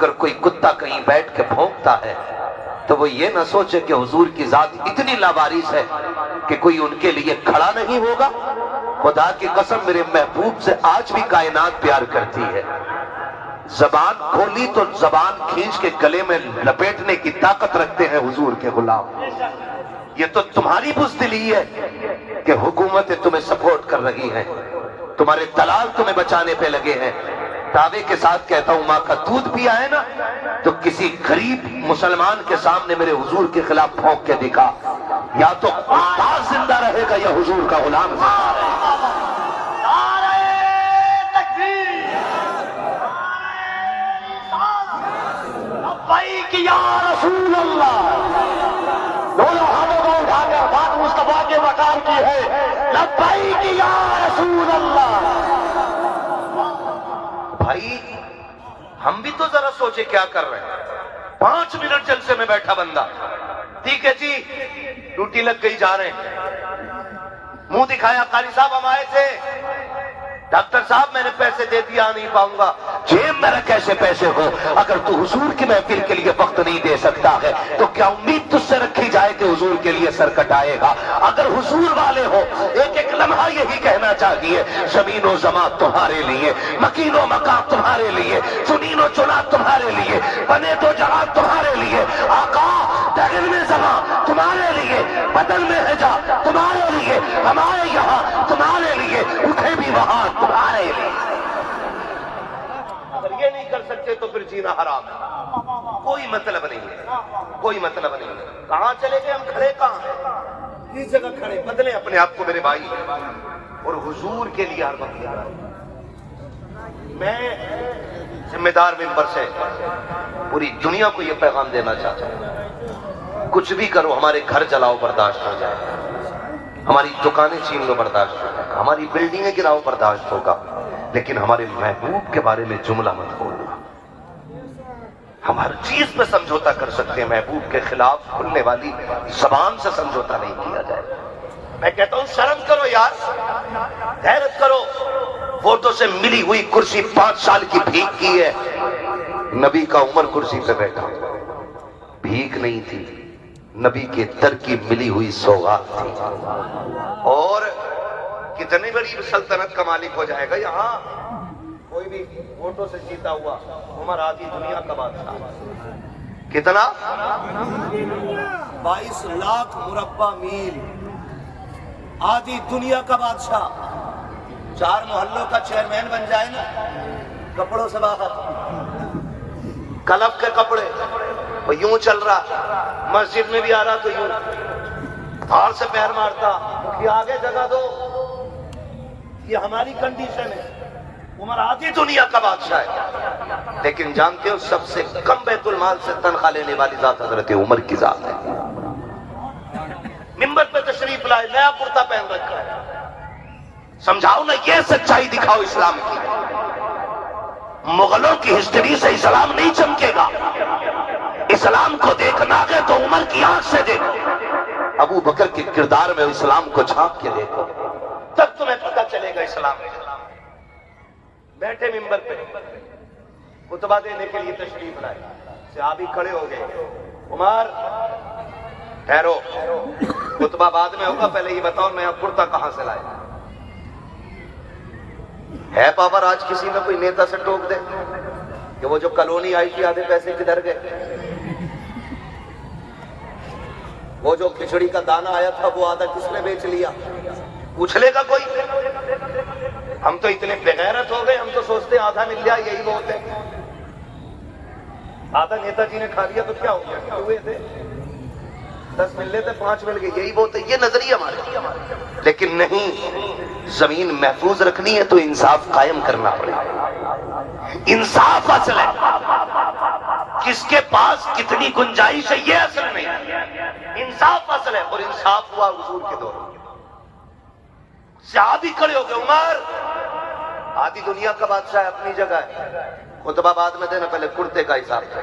اگر کوئی کتا کہیں بیٹھ کے بھونکتا ہے تو وہ یہ نہ سوچے کہ حضور کی ذات اتنی لاوارث ہے کہ کوئی ان کے لیے کھڑا نہیں ہوگا۔ خدا کی قسم میرے محبوب سے آج بھی کائنات پیار کرتی ہے۔ زبان کھولی تو زبان کھینچ کے گلے میں لپیٹنے کی طاقت رکھتے ہیں حضور کے غلام۔ یہ تو تمہاری بزدلی ہے کہ حکومتیں تمہیں سپورٹ کر رہی ہیں، تمہارے دلال تمہیں بچانے پہ لگے ہیں۔ دعوے کے ساتھ کہتا ہوں، ماں کا دودھ پیا ہے نا تو کسی غریب مسلمان کے سامنے میرے حضور کے خلاف پھونک کے دکھا، یا تو استاد زندہ رہے گا یا حضور کا غلام زندہ رہے گا۔ لبیک یا رسول اللہ، دونوں ہاتھوں کو اٹھا کر بات مصطفیٰ کے مقام کی ہے، لبیک یا رسول اللہ۔ بھائی ہم بھی تو ذرا سوچے کیا کر رہے ہیں۔ 5 منٹ جلسے میں بیٹھا بندہ، ٹھیک ہے جی ڈیوٹی لگ گئی، جا رہے ہیں، منہ دکھایا، قاری صاحب ہم آئے تھے، ڈاکٹر صاحب میں نے پیسے دے دیا، نہیں پاؤں گا۔ جیب میں رکھ کیسے پیسے ہو؟ اگر تو حضور کی محفل کے لیے وقت نہیں دے سکتا ہے تو کیا امید تجھ سے رکھی جائے کہ حضور کے لیے سر کٹائے گا؟ اگر حضور والے ہو ایک ایک لمحہ یہی کہنا چاہیے، زمین و زمان تمہارے لیے، مکین و مکان تمہارے لیے، چنین و چنا تمہارے لیے، بنے تو جہاں تمہارے لیے، آقا دہن میں زمان تمہارے لیے، بدن میں ہے جا تمہارے لیے، ہمارے یہاں تمہارے لیے، اٹھے بھی وہاں تمہارے لیے۔ اگر یہ نہیں کر سکتے تو پھر جینا حرام ہے۔ کوئی مطلب نہیں ہے، کوئی مطلب نہیں ہے۔ کہاں چلے گئے ہم؟ کھڑے کہاں ہیں؟ کس جگہ کھڑے؟ بدلیں اپنے آپ کو میرے بھائی، اور حضور کے لیے ہر وقت یاد رکھیں۔ میں ذمہ دار ممبر سے پوری دنیا کو یہ پیغام دینا چاہتا ہوں، کچھ بھی کرو، ہمارے گھر جلاؤ برداشت ہو جائے گا، ہماری دکانیں چھین لو برداشت ہوگا، ہماری بلڈنگیں گراؤ برداشت ہوگا، لیکن ہمارے محبوب کے بارے میں جملہ مت بولنا۔ ہم ہر چیز پہ سمجھوتا کر سکتے ہیں، محبوب کے خلاف کھلنے والی زبان سے سمجھوتا نہیں کیا جائے۔ میں کہتا ہوں شرم کرو یار، غیرت کرو۔ ووٹوں سے ملی ہوئی کرسی 5 سال کی بھیک کی ہے، نبی کا عمر کرسی پہ بیٹھا، بھیک نہیں تھی، نبی کے در کی ملی ہوئی سوغات تھی۔ اور کتنی بڑی سلطنت کا مالک ہو جائے گا یہاں کوئی بھی ووٹوں سے جیتا ہوا، عمر آدھی دنیا کا بادشاہ۔ کتنا؟ 22 لاکھ مربع میل، آدھی دنیا کا بادشاہ۔ 4 محلوں کا چیئرمین بن جائے نا، کپڑوں سے باہر، کلب کے کپڑے، وہ یوں چل رہا، مسجد میں بھی آ رہا تو یوں ہار سے پیر مارتا کہ آگے جگہ دو۔ یہ ہماری کنڈیشن ہے۔ عمر آدھی دنیا کا بادشاہ ہے، لیکن جانتے ہو سب سے کم بیت المال سے تنخواہ لینے والی ذات حضرت عمر کی ذات ہے۔ منبر پہ تشریف لائے، نیا کرتا پہن رکھا ہے، سمجھاؤ نا، یہ سچائی دکھاؤ اسلام کی۔ مغلوں کی ہسٹری سے اسلام نہیں چمکے گا۔ اسلام کو دیکھنا ہے تو عمر کی آنکھ سے دیکھو، ابو بکر کے کردار میں اسلام کو جھانک کے دیکھو، تب تمہیں پتہ چلے گا اسلام۔ بیٹھے منبر پہ خطبہ دینے کے لیے تشریف لائے، صحابی کھڑے ہو گئے، عمر ٹھہرو، خطبہ بعد میں ہوگا، پہلے یہ بتاؤ نیا کرتا کہاں سے لائے؟ ہے پاور آج کسی میں کوئی نیتا سے ٹوک دے کہ وہ جو کالونی آئی تھی آدھے پیسے کدھر گئے؟ وہ جو کھچڑی کا دانہ آیا تھا وہ آدھا کس نے بیچ لیا؟ پوچھ لے گا کوئی؟ ہم تو اتنے بغیرت ہو گئے، ہم تو سوچتے ہیں آدھا مل گیا یہی بہت ہے، آدھا نیتا جی نے کھا لیا تو کیا ہو گیا؟ ہوئے تھے 10 مل لیتے 5 مل گئے یہی بہت ہے، یہ نظریہ ہمارے۔ لیکن نہیں، زمین محفوظ رکھنی ہے تو انصاف قائم کرنا پڑے گا۔ انصاف اصل ہے، کس کے پاس کتنی گنجائش ہے یہ اصل نہیں، انصاف اصل ہے، اور انصاف ہوا حضور کے دور میں۔ صحابی کھڑے ہو گئے، عمر آدھی دنیا کا بادشاہ ہے، اپنی جگہ ہے، خطبہ بعد میں دینا، پہلے کرتے کا حساب ہے۔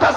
10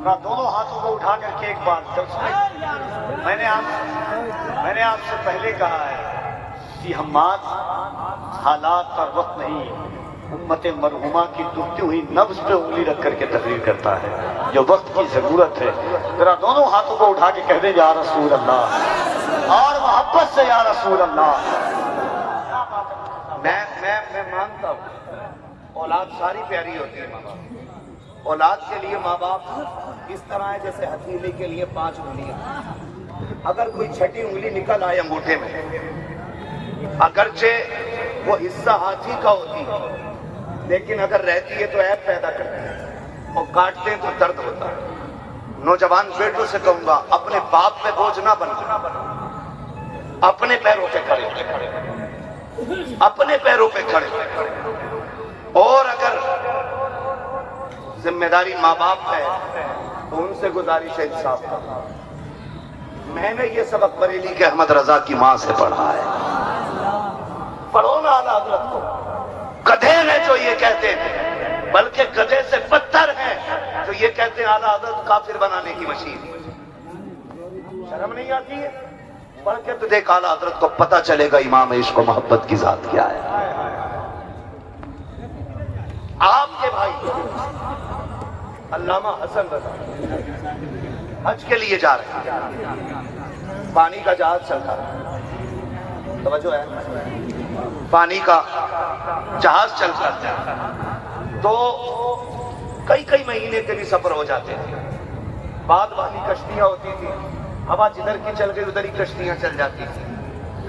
دونوں ہاتھوں کو اٹھا کر کے ایک بات میں نے آپ سے پہلے کہا ہے کہ ہمات حالات کا وقت نہیں ہے، امت مرحومہ کی دبتی ہوئی نبض پہ انگلی رکھ کر کے تقریر کرتا ہے، جو وقت کی ضرورت ہے۔ ذرا دونوں ہاتھوں کو اٹھا کے کہہ دیں یا رسول اللہ، اور محبت سے یا رسول اللہ۔ میں مانتا ہوں اولاد ساری پیاری ہوتی ہے ماں باپ، اولاد کے لیے ماں باپ اس طرح ہے جیسے ہتھیلی کے لیے 5 انگلیاں، اگر کوئی چھٹی انگلی نکل آئے انگوٹھے میں، اگرچہ وہ حصہ ہاتھی کا ہوتی ہے لیکن اگر رہتی ہے تو عیب پیدا کرتی ہے اور کاٹتے ہیں تو درد ہوتا ہے۔ نوجوان بیٹوں سے کہوں گا اپنے باپ پہ بوجھ نہ بننا، اپنے پیروں پہ کھڑے، اپنے پیروں پہ کھڑے، اور اگر ذمہ داری ماں باپ ہے تو ان سے گزارش ہے انصاف کا۔ میں نے یہ سبق بریلی کے احمد رضا کی ماں سے پڑھا ہے، پڑھو نا اعلیٰ حضرت کو۔ گدھے ہیں جو یہ کہتے ہیں، بلکہ گدھے سے بدتر ہیں جو یہ کہتے ہیں اعلیٰ حضرت کافر بنانے کی مشین۔ شرم نہیں آتی ہے؟ پڑھ کے تو دیکھ اعلیٰ حضرت کو پتہ چلے گا امام عشق و محبت کی ذات کیا ہے۔ آپ کے بھائی علامہ حسن رضا حج کے لیے جا رہے ہیں، پانی کا جہاز چل رہا ہے، توجہ ہے، پانی کا جہاز چل رہا ہے تو کئی مہینے کے بھی سفر ہو جاتے تھے۔ بعد والی کشتیاں ہوتی تھی، ہوا جدھر کی چل گئی ادھر ہی کشتیاں چل جاتی تھی،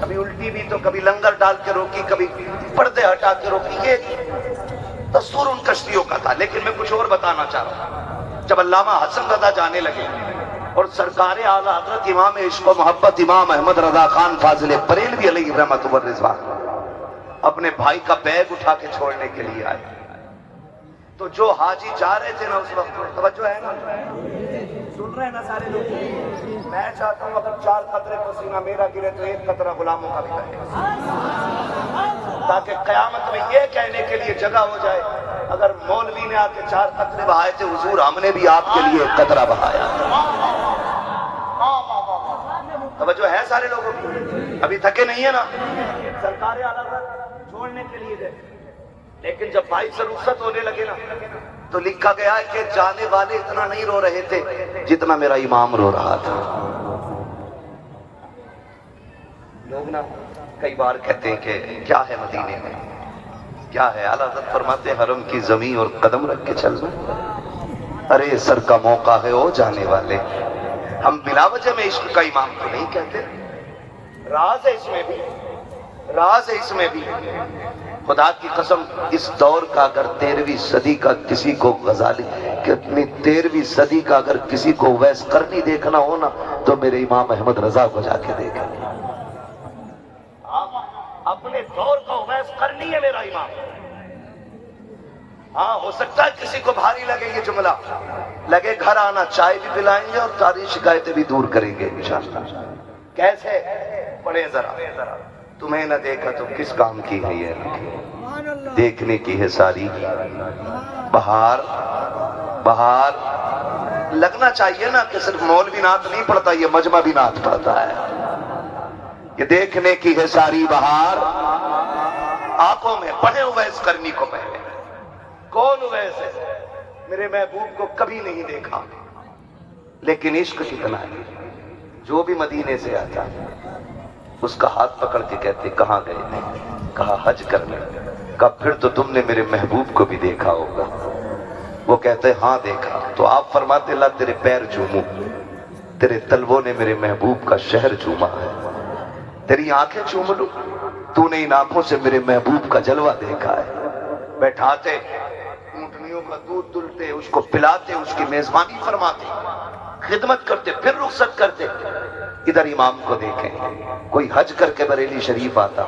کبھی الٹی بھی تو کبھی لنگر ڈال کے روکی، کبھی پردے ہٹا کے روکی۔ یہ دستور ان کشتیوں کا تھا، لیکن میں کچھ اور بتانا چاہ رہا ہوں۔ جب علامہ حسن رضا جانے لگے اور سرکار اعلیٰ حضرت امام عشق و محبت امام احمد رضا خان فاضل بریلوی علیہ رحمۃ الرضوان اپنے بھائی کا بیگ اٹھا کے چھوڑنے کے لیے آئے تو جو حاجی جا رہے تھے نا اس وقت، توجہ ہے نا، سن رہے ہیں نا سارے لوگ، میں چاہتا ہوں اگر 4 قطرے پسینہ میرا گرے تو 1 قطرہ غلاموں کا بھی گرے، تاکہ قیامت میں یہ کہنے کے لیے جگہ ہو جائے اگر مولوی نے آ کے 4 قطرے بہائے تھے حضور ہم نے بھی آپ کے لیے 1 قطرہ بہایا۔ توجہ ہے سارے لوگوں کی؟ ابھی تھکے نہیں ہیں نا؟ سرکار اعلیٰ حضرت چھوڑنے کے لیے گئے، لیکن جب بھائی سے رخصت ہونے لگے نا تو لکھا گیا ہے کہ جانے والے اتنا نہیں رو رہے تھے جتنا میرا امام رو رہا تھا۔ لوگ نا کئی بار کہتے ہیں کہ کیا ہے مدینے میں، کیا ہے؟ اعلیٰ حضرت فرماتے ہیں حرم کی زمین اور قدم رکھ کے چلنا۔ ارے سر کا موقع ہے او جانے والے، ہم بلا وجہ میں عشق کا امام تو نہیں کہتے، راز ہے اس میں بھی، راز ہے اس میں بھی۔ خدا کی قسم اس دور کا اگر 13ویں صدی کا کسی کو غزالی کتنی 13ویں صدی کا اگر کسی کو ویس کرنی دیکھنا ہو نا تو میرے امام احمد رضا کو جا کے دیکھا۔ اپنے دور کا ویس کرنی ہے میرا امام۔ ہاں ہو سکتا ہے کسی کو بھاری لگے یہ جملہ، لگے گھر آنا چائے بھی پلائیں گے اور ساری شکایتیں بھی دور کریں گے انشاءاللہ۔ کیسے؟ پڑھیں ذرا، تمہیں نہ دیکھا تو کس کام کی ہے یہ، دیکھنے کی ہے ساری بہار۔ بہار لگنا چاہیے نا کہ صرف مولوی نعت نہیں پڑھتا، یہ مجمع بھی نعت پڑھتا ہے کہ دیکھنے کی ہے ساری بہار آنکھوں میں۔ پڑھے اویس کرنی کو پہلے، کون اویس ہے؟ میرے محبوب کو کبھی نہیں دیکھا لیکن عشق کتنا ہے، جو بھی مدینے سے آتا اس کا ہاتھ پکڑ کے کہتے کہاں گئے تھے؟ کہا حج کرنے۔ کہا پھر تو تم نے میرے محبوب کو بھی دیکھا ہوگا۔ وہ کہتے ہاں دیکھا۔ تو آپ فرماتے اللہ تیرے پیر چوموں، تیرے تلووں نے میرے محبوب کا شہر چوما ہے، تیری آنکھیں چوم لوں، تو نے ان آنکھوں سے میرے محبوب کا جلوہ دیکھا ہے۔ بیٹھاتے اونٹنیوں کا دودھ دلتے، اس کو پلاتے، اس کی میزبانی فرماتے، خدمت کرتے، پھر رخصت کرتے۔ ادھر امام کو دیکھیں، کوئی حج کر کے بریلی شریف آتا،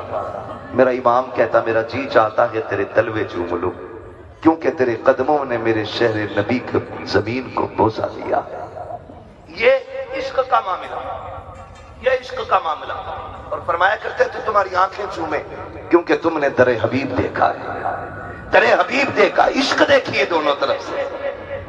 میرا امام کہتا میرا جی چاہتا ہے تیرے تلوے چوم لوں کیونکہ تیرے قدموں نے میرے شہر نبی کی زمین کو بوسہ دیا۔ یہ عشق کا معاملہ، یہ عشق کا معاملہ۔ اور فرمایا کرتے تھے تمہاری آنکھیں چومے کیونکہ تم نے در حبیب دیکھا ہے، در حبیب دیکھا۔ عشق دیکھیے دونوں طرف سے،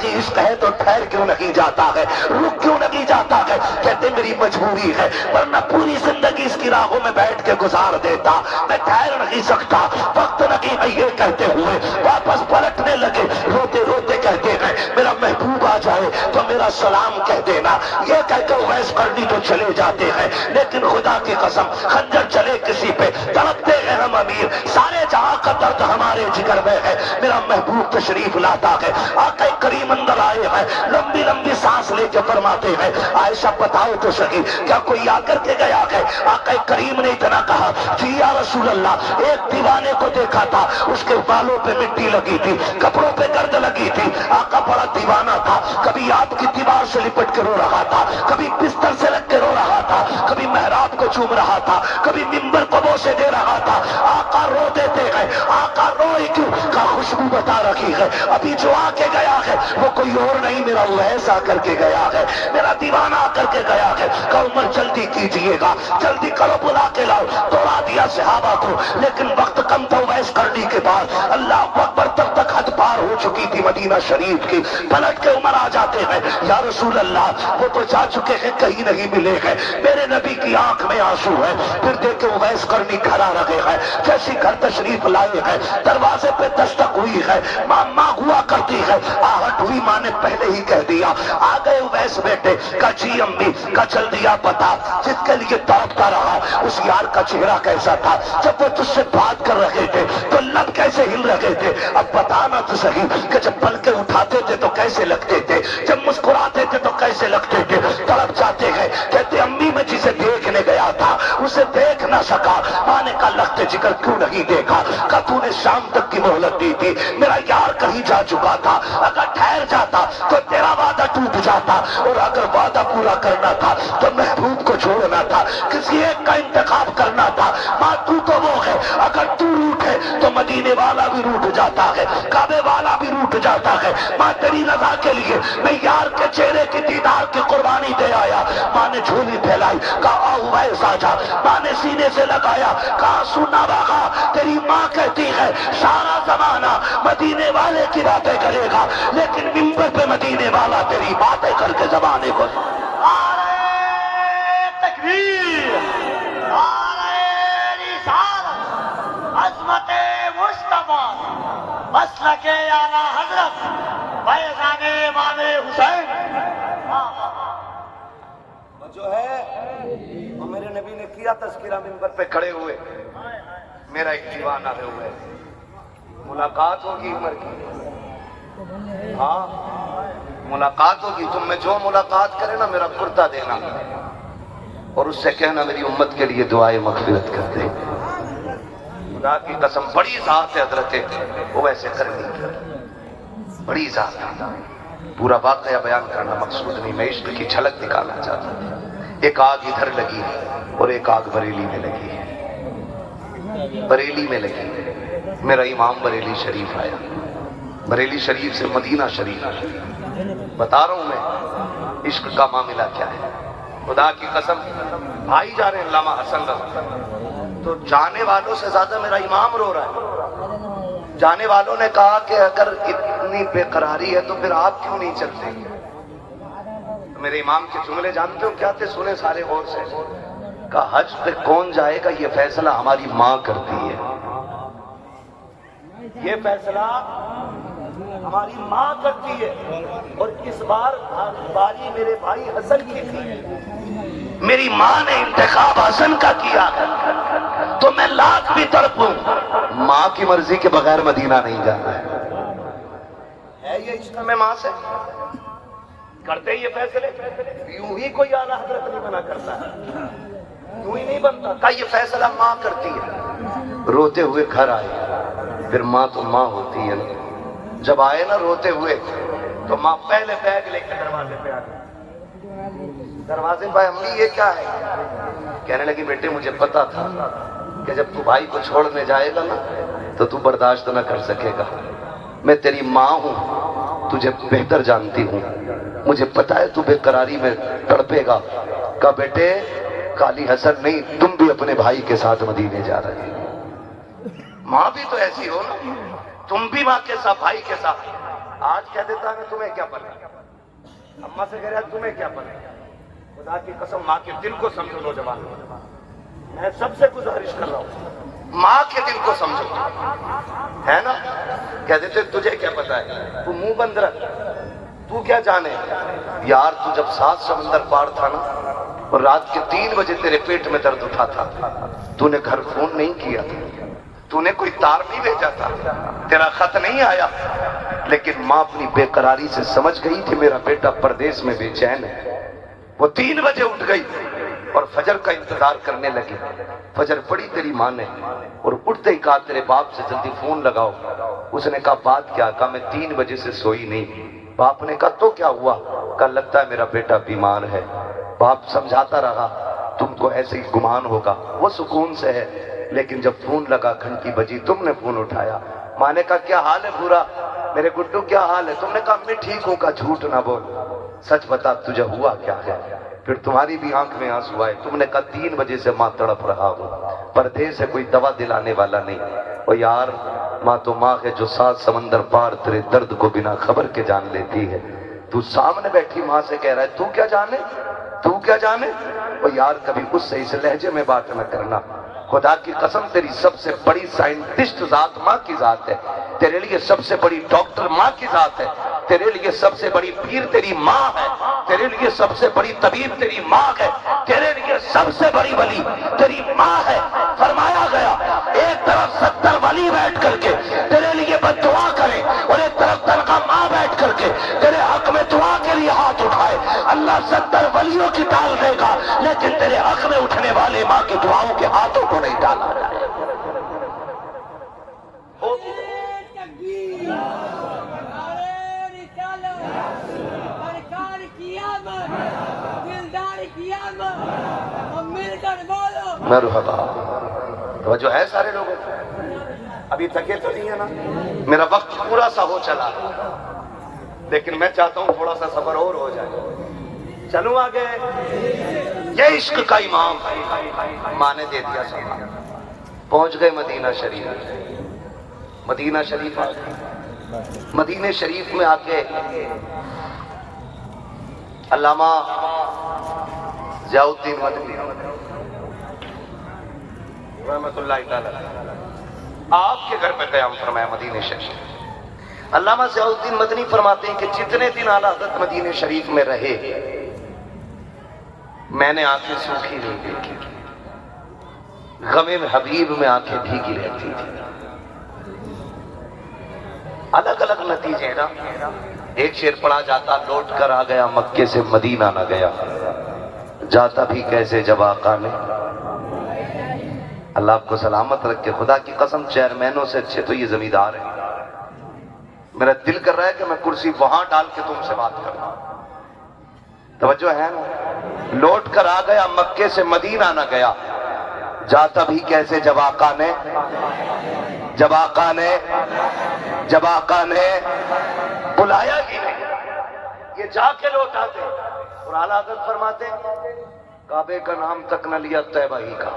باغی عشق ہے تو ٹھہر کیوں نہیں جاتا ہے, رک کیوں نہیں جاتا ہے؟ کہتے میری مجبوری ہے, ورنہ پوری زندگی اس کی راہوں میں بیٹھ کے گزار دیتا. میں ٹھہر نہیں سکتا, وقت نہیں ہے. یہ کہتے ہوئے واپس پلٹنے لگے, روتے روتے کہتے ہیں میرا محبوب آ جائے تو میرا سلام کہہ دینا. یہ کہہ کر اویس قرنی تو چلے جاتے ہیں, لیکن خدا کی قسم خنجر چلے کسی پہ تڑپتے ہیں ہم امیر. سارے جہاں کا درد ہمارے جگر میں ہے, میرا محبوب تشریف لاتا ہے. آقا کریم اندر آئے ہیں, لمبی لمبی سانس لے کے فرماتے ہیں عائشہ بتاؤ تو صحیح کیا کوئی آ کر کے گیا ہے؟ آقا کریم نے اتنا کہا جی یا رسول اللہ, ایک دیوانے کو دیکھا تھا, اس کے بالوں پہ مٹی لگی تھی, کپڑوں پہ گرد لگی تھی. آقا بڑا دیوانہ تھا, کبھی آپ کی دیوار سے لپٹ کے رو رہا تھا, کبھی بستر سے لگ کے رو رہا تھا, کبھی محراب کو چوم رہا تھا, کبھی منبر کو بوسے دے رہا تھا. آقا رو دیتے ہیں, آقا روئے کیوں کا خوشبو بتا رکھی ہے. ابھی جو آ کے گیا ہے وہ کوئی اور نہیں, میرا اویس آ کر کے گیا ہے, میرا دیوانہ آ کر کے گیا ہے. کہ عمر جلدی کیجئے گا, جلدی کرو, بلا کے لاؤ. دوڑا دیا صحابہ کو, لیکن وقت کم تھا اویس قرنی کے پاس. اللہ اکبر, تب تک حد پار ہو چکی تھی مدینہ شریف کی. پلٹ کے عمر آ جاتے ہیں, یا رسول اللہ وہ تو جا چکے ہیں, کہیں نہیں ملے ہیں. میرے نبی کی آنکھ میں آنسو ہے. پھر دیکھے اویس قرنی گھر آ رہے ہیں, جیسی گھر تشریف لائے ہیں, دروازے پہ دستک ہوئی ہے, ماں ہوا کرتی ہے. آہٹ ہوئی, ماں نے پہلے ہی کہہ دیا آ گئے اویس بیٹے. کا جی امی, کا چل دیا پتا, جس کے لیے تڑپتا رہا اس یار کا چہرہ کیسا تھا جب وہ تجھ سے بات کر رہے تھے تو لب کیسے ہل رہے تھے. اب بتانا تو صحیح کہ جب پلکیں اٹھاتے تھے تو کیسے لگتے تھے, جب مسکراتے تھے تو کیسے لگتے تھے. تڑپ جاتے ہیں, کہتے امی میں جسے دیکھنے گیا تھا اسے دیکھ نہ سکا. ماں نے کہا لگتے جگر کیوں نہیں دیکھا؟ کہ تو نے شام تک کی مہلت دی تھی, میرا یار کہیں جا چکا تھا, اگر ٹھہر جاتا تو تیرا وعدہ ٹوٹ جاتا, اور اگر وعدہ پورا کرنا تھا تو محبوب کو چھوڑنا تھا, کسی ایک کا انتخاب کرنا تھا. ماں تو وہ ہے, اگر تو روٹھے تو مدینے والا بھی روٹ جاتا ہے, کعبے والا بھی روٹ جاتا ہے. ماں تیری رضا کے لیے میں یار کے چہرے کی دیدار کی قربانی دے آیا. ماں نے جھولی پھیلائی, کہا اویس آ جا. ماں نے سینے سے لگایا, کہا سننا بابا, تیری ماں کہتی ہے سارا زمانہ مدینے والے کی باتیں کرے گا, لیکن منبر پہ مدینے والا تیری باتیں کر کے زمانے کو. تکبیر, عظمت مصطفیٰ, مسلک اعلیٰ حضرت فیضان امام حسین. جو ہے وہ میرے نبی نے کیا تذکرہ منبر پہ کھڑے ہوئے, میرا ایک دیوانہ ہے ہوئے, ملاقات ہوگی عمر کی. ہاں ملاقات ہوگی, تم میں جو ملاقات کرے نا میرا کرتا دینا, اور اس سے کہنا میری امت کے لیے دعائے مغفرت کر دے. خدا کی قسم بڑی ذات ہے حضرت اویس قرنی کی, بڑی ذات ہے. پورا واقعہ بیان کرنا مقصود نہیں, میں عشق کی جھلک نکالنا چاہتا ہوں. ایک آگ ادھر لگی اور ایک آگ بریلی میں لگی ہے, بریلی میں لگی. میرا امام بریلی شریف آیا, بریلی شریف سے مدینہ شریف. بتا رہا ہوں میں عشق کا معاملہ کیا ہے. خدا کی قسم بھائی جا رہے ہیں علامہ حسن رضا, تو جانے والوں سے زیادہ میرا امام رو رہا ہے. جانے والوں نے کہا کہ اگر اتنی بے قراری ہے تو پھر آپ کیوں نہیں چلتے؟ میرے امام کے جملے جانتے ہو کیا تھے؟ سنے سارے غور سے. کہ حج پہ کون جائے گا یہ فیصلہ ہماری ماں کرتی ہے, یہ فیصلہ ہماری ماں کرتی ہے. اور اس بار باری میرے بھائی حسن کی تھی, میری ماں نے انتخاب حسن کا کیا, تو میں لاکھ بھی تڑپوں, ماں کی مرضی کے بغیر مدینہ نہیں جانا ہے. یہ عشق میں ماں سے کرتے یہ فیصلے, یوں ہی کوئی اعلیٰ حضرت نہیں بنا کرتا, یوں ہی نہیں بنتا. کہ یہ فیصلہ ماں کرتی ہے. روتے ہوئے گھر آئے, پھر ماں تو ماں ہوتی ہے نا. جب آئے نا روتے ہوئے تو ماں پہلے بیگ لے کے دروازے پہ آ گئی. دروازے پہ امی یہ کیا ہے؟ کہنے لگی بیٹے مجھے پتا تھا کہ جب تو بھائی کو چھوڑنے جائے گا نا تو تو برداشت نہ کر سکے گا. میں تیری ماں ہوں, تجھے بہتر جانتی ہوں, مجھے پتا ہے تو بے قراری میں تڑپے گا. کہا بیٹے کالی حسن نہیں, تم بھی اپنے بھائی کے ساتھ مدینے جا رہے ہیں. ماں بھی تو ایسی ہو نا, تم بھی ماں کے ساتھ بھائی کے ساتھ. آج کہہ دیتا کہ تمہیں کیا پتا، اماں سے کہہ رہا تمہیں کیا پتا. خدا کی قسم ماں کے دل کو سمجھو نوجوان، میں سب سے گزارش کر رہا ہوں ماں کے دل کو سمجھو. ہے نا کہہ دیتے تجھے کیا پتا ہے، تو منہ بند رکھ، تو کیا جانے. یار تو جب 7 سمندر پار تھا نا اور رات کے 3 بجے تیرے پیٹ میں درد اٹھا تھا، تو نے گھر فون نہیں کیا تھا، تو نے کوئی تار نہیں بھیجا تھا، تیرا خط نہیں آیا، لیکن ماں اپنی بے قراری سے سمجھ گئی کہ میرا بیٹا پردیس میں بے چین ہے. وہ 3 بجے اٹھ گئی اور فجر کا انتظار کرنے لگی. فجر پڑی تیری ماں نے اور اٹھتے ہی کہا تیرے باپ سے جلدی فون لگاؤ. اس نے کہا بات کیا؟ کہا میں 3 بجے سے سوئی نہیں. باپ نے کہا تو کیا ہوا؟ کہا لگتا ہے میرا بیٹا بیمار ہے. باپ سمجھاتا رہا تم کو ایسے ہی گمان ہوگا، وہ سکون سے ہے. لیکن جب فون لگا گھنٹی بجی تم نے فون اٹھایا. ماں نے کہا کیا حال ہے بھورا، میرے گڈو کیا حال ہے؟ تم نے کہا میں ٹھیک ہوں. کہا جھوٹ نہ بول، سچ بتا تجھے ہوا کیا ہے. پھر تمہاری بھی آنکھ میں آنسو آئے. تم نے کہا 3 بجے سے ماں تڑپ رہا ہوں، پردیس ہے، کوئی دوا دلانے والا نہیں. اور یار ماں تو ماں ہے جو 7 سمندر پار تیرے درد کو بنا خبر کے جان لیتی ہے. تو سامنے بیٹھی ماں سے کہہ رہا ہے تو کیا جانے، تو کیا جانے. اور یار کبھی اس سے اس لہجے میں بات نہ کرنا. خدا کی قسم تیری سب سے بڑی سائنٹسٹ ذات ماں کی ذات ہے، تیرے لیے سب سے بڑی ڈاکٹر ماں کی ذات ہے، تیرے لیے سب سے بڑی پیر تیری ماں ہے، تیرے لیے سب سے بڑی طبیب تیری ماں ہے، تیرے لیے سب سے بڑی ولی تیری ماں ہے. فرمایا گیا ایک طرف 70 ولی بیٹھ کر کے تیرے لیے بد دعا کرے اور ایک طرف تنخواہ ماں بیٹھ کر کے تیرے حق میں دعا کے لیے ہاتھ اٹھائے. اللہ 70 ولیوں کی ٹال دے گا لیکن تیرے حق میں اٹھنے والے ماں کی دعاؤں کے ہاتھوں کو نہیں ڈالا جائے. مرحبا. توجہ ہے سارے لوگوں کو؟ ابھی تھکے تو نہیں ہے نا؟ میرا وقت پورا سا ہو چلا لیکن میں چاہتا ہوں تھوڑا سا سفر اور ہو جائے. چلوں آگے. یہ عشق کا امام ماں نے دے دیا سب. پہنچ گئے مدینہ شریف. مدینہ شریف آ گئے. مدینہ شریف میں آ کے علامہ ضیاء الدین مدنی رحمت اللہ تعالی آپ کے گھر پہ قیام فرمایا مدینہ شریف. علامہ ضیاء الدین مدنی فرماتے ہیں کہ جتنے دن اعلیٰ حضرت مدینہ شریف میں رہے میں نے آنکھیں سوکھی نہیں دیکھی، غم حبیب میں آنکھیں بھیگی رہتی تھی. الگ الگ نتیجے نا. ایک شعر پڑھا جاتا لوٹ کر آ گیا مکے سے مدینہ نہ گیا، جاتا بھی کیسے جب آقا نے. اللہ آپ کو سلامت رکھے. خدا کی قسم چیئرمینوں سے اچھے تو یہ زمیندار ہیں. میرا دل کر رہا ہے کہ میں کرسی وہاں ڈال کے تم سے بات کروں. توجہ ہے نا. لوٹ کر آ گیا مکے سے مدینہ نہ گیا، جاتا بھی کیسے جب آقا نے، جب آقا نے، جب آقا نے بلایا ہی نہیں. یہ جا کے لوٹ آتے اور اعلیٰ حضرت فرماتے کعبے کا نام تک نہ لیا طیبہ ہی کا.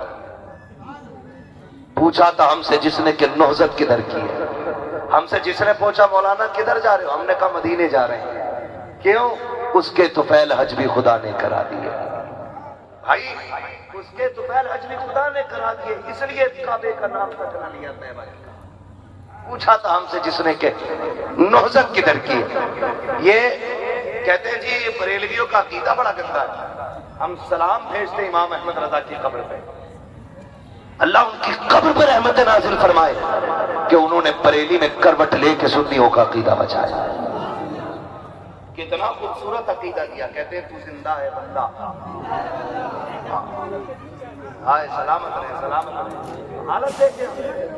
پوچھا تھا ہم سے جس نے کہ نہضت کدھر کی ہے. ہم سے جس نے پوچھا مولانا کدھر جا رہے ہو، ہم نے کہا مدینے جا رہے ہیں. کیوں؟ اس کے طفیل حج بھی خدا نے کرا دیے. بھائی اس کے طفیل حج بھی خدا نے کرا دیے، اس لیے کعبے کا نام تک نہ لیا طیبہ ہی کا. پوچھا تھا ہم سے جس نے کہ نہضت کدھر کی ہے. یہ کہتے ہیں جی بریلویوں کا عقیدہ بڑا گندا ہے. ہم سلام بھیجتے امام احمد رضا کی قبر پہ، اللہ ان کی قبر پر رحمت نازل فرمائے کہ انہوں نے بریلی میں کروٹ لے کے سنیوں کا عقیدہ بچایا. کتنا خوبصورت عقیدہ دیا. کہتے ہیں تو زندہ ہے بندہ. ہائے سلامت رہے، سلامت رہے. حالت دیکھیں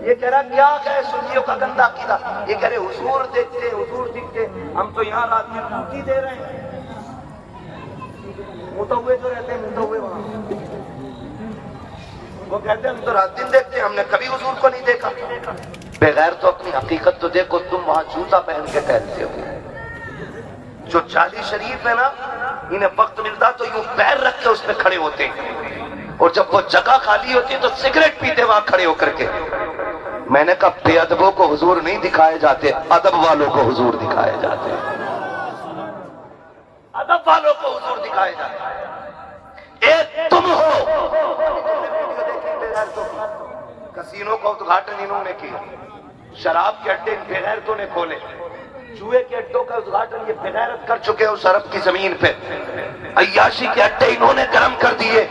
یہ کہہ رہا کیا ہے سنیوں کا گندا عقیدہ. یہ کہہ رہے حضور دیکھتے حضور دکھتے، ہم تو یہاں رات میں ڈیوٹی دے رہے ہیں. متوے جو رہتے ہیں متوے وہاں، وہ کہتے ہیں ہم تو رات دن دیکھتے ہیں، ہم نے کبھی حضور کو نہیں دیکھا. بغیر تو اپنی حقیقت تو دیکھو. تم وہاں جوتا پہن کے ٹہلتے ہو. جو چالی شریف ہے نا، انہیں وقت ملتا تو یوں پیر رکھ کے اس پہ کھڑے ہوتے ہیں، اور جب وہ جگہ خالی ہوتی ہے تو سگریٹ پیتے وہاں کھڑے ہو کر کے. میں نے کہا بے ادبوں کو حضور نہیں دکھائے جاتے، ادب والوں کو حضور دکھائے جاتے، ادب والوں کو حضور دکھائے جاتے۔ ایک تم ہو، کسینوں کا ادگھاٹن انہوں نے کیا، شراب کے اڈے بے غیرتوں نے کھولے، جوئے کے اڈوں کا ادگھاٹن یہ بے غیرت کر چکے اس عرب کی زمین پہ، عیاشی کے اڈے انہوں نے گرم کر دیے۔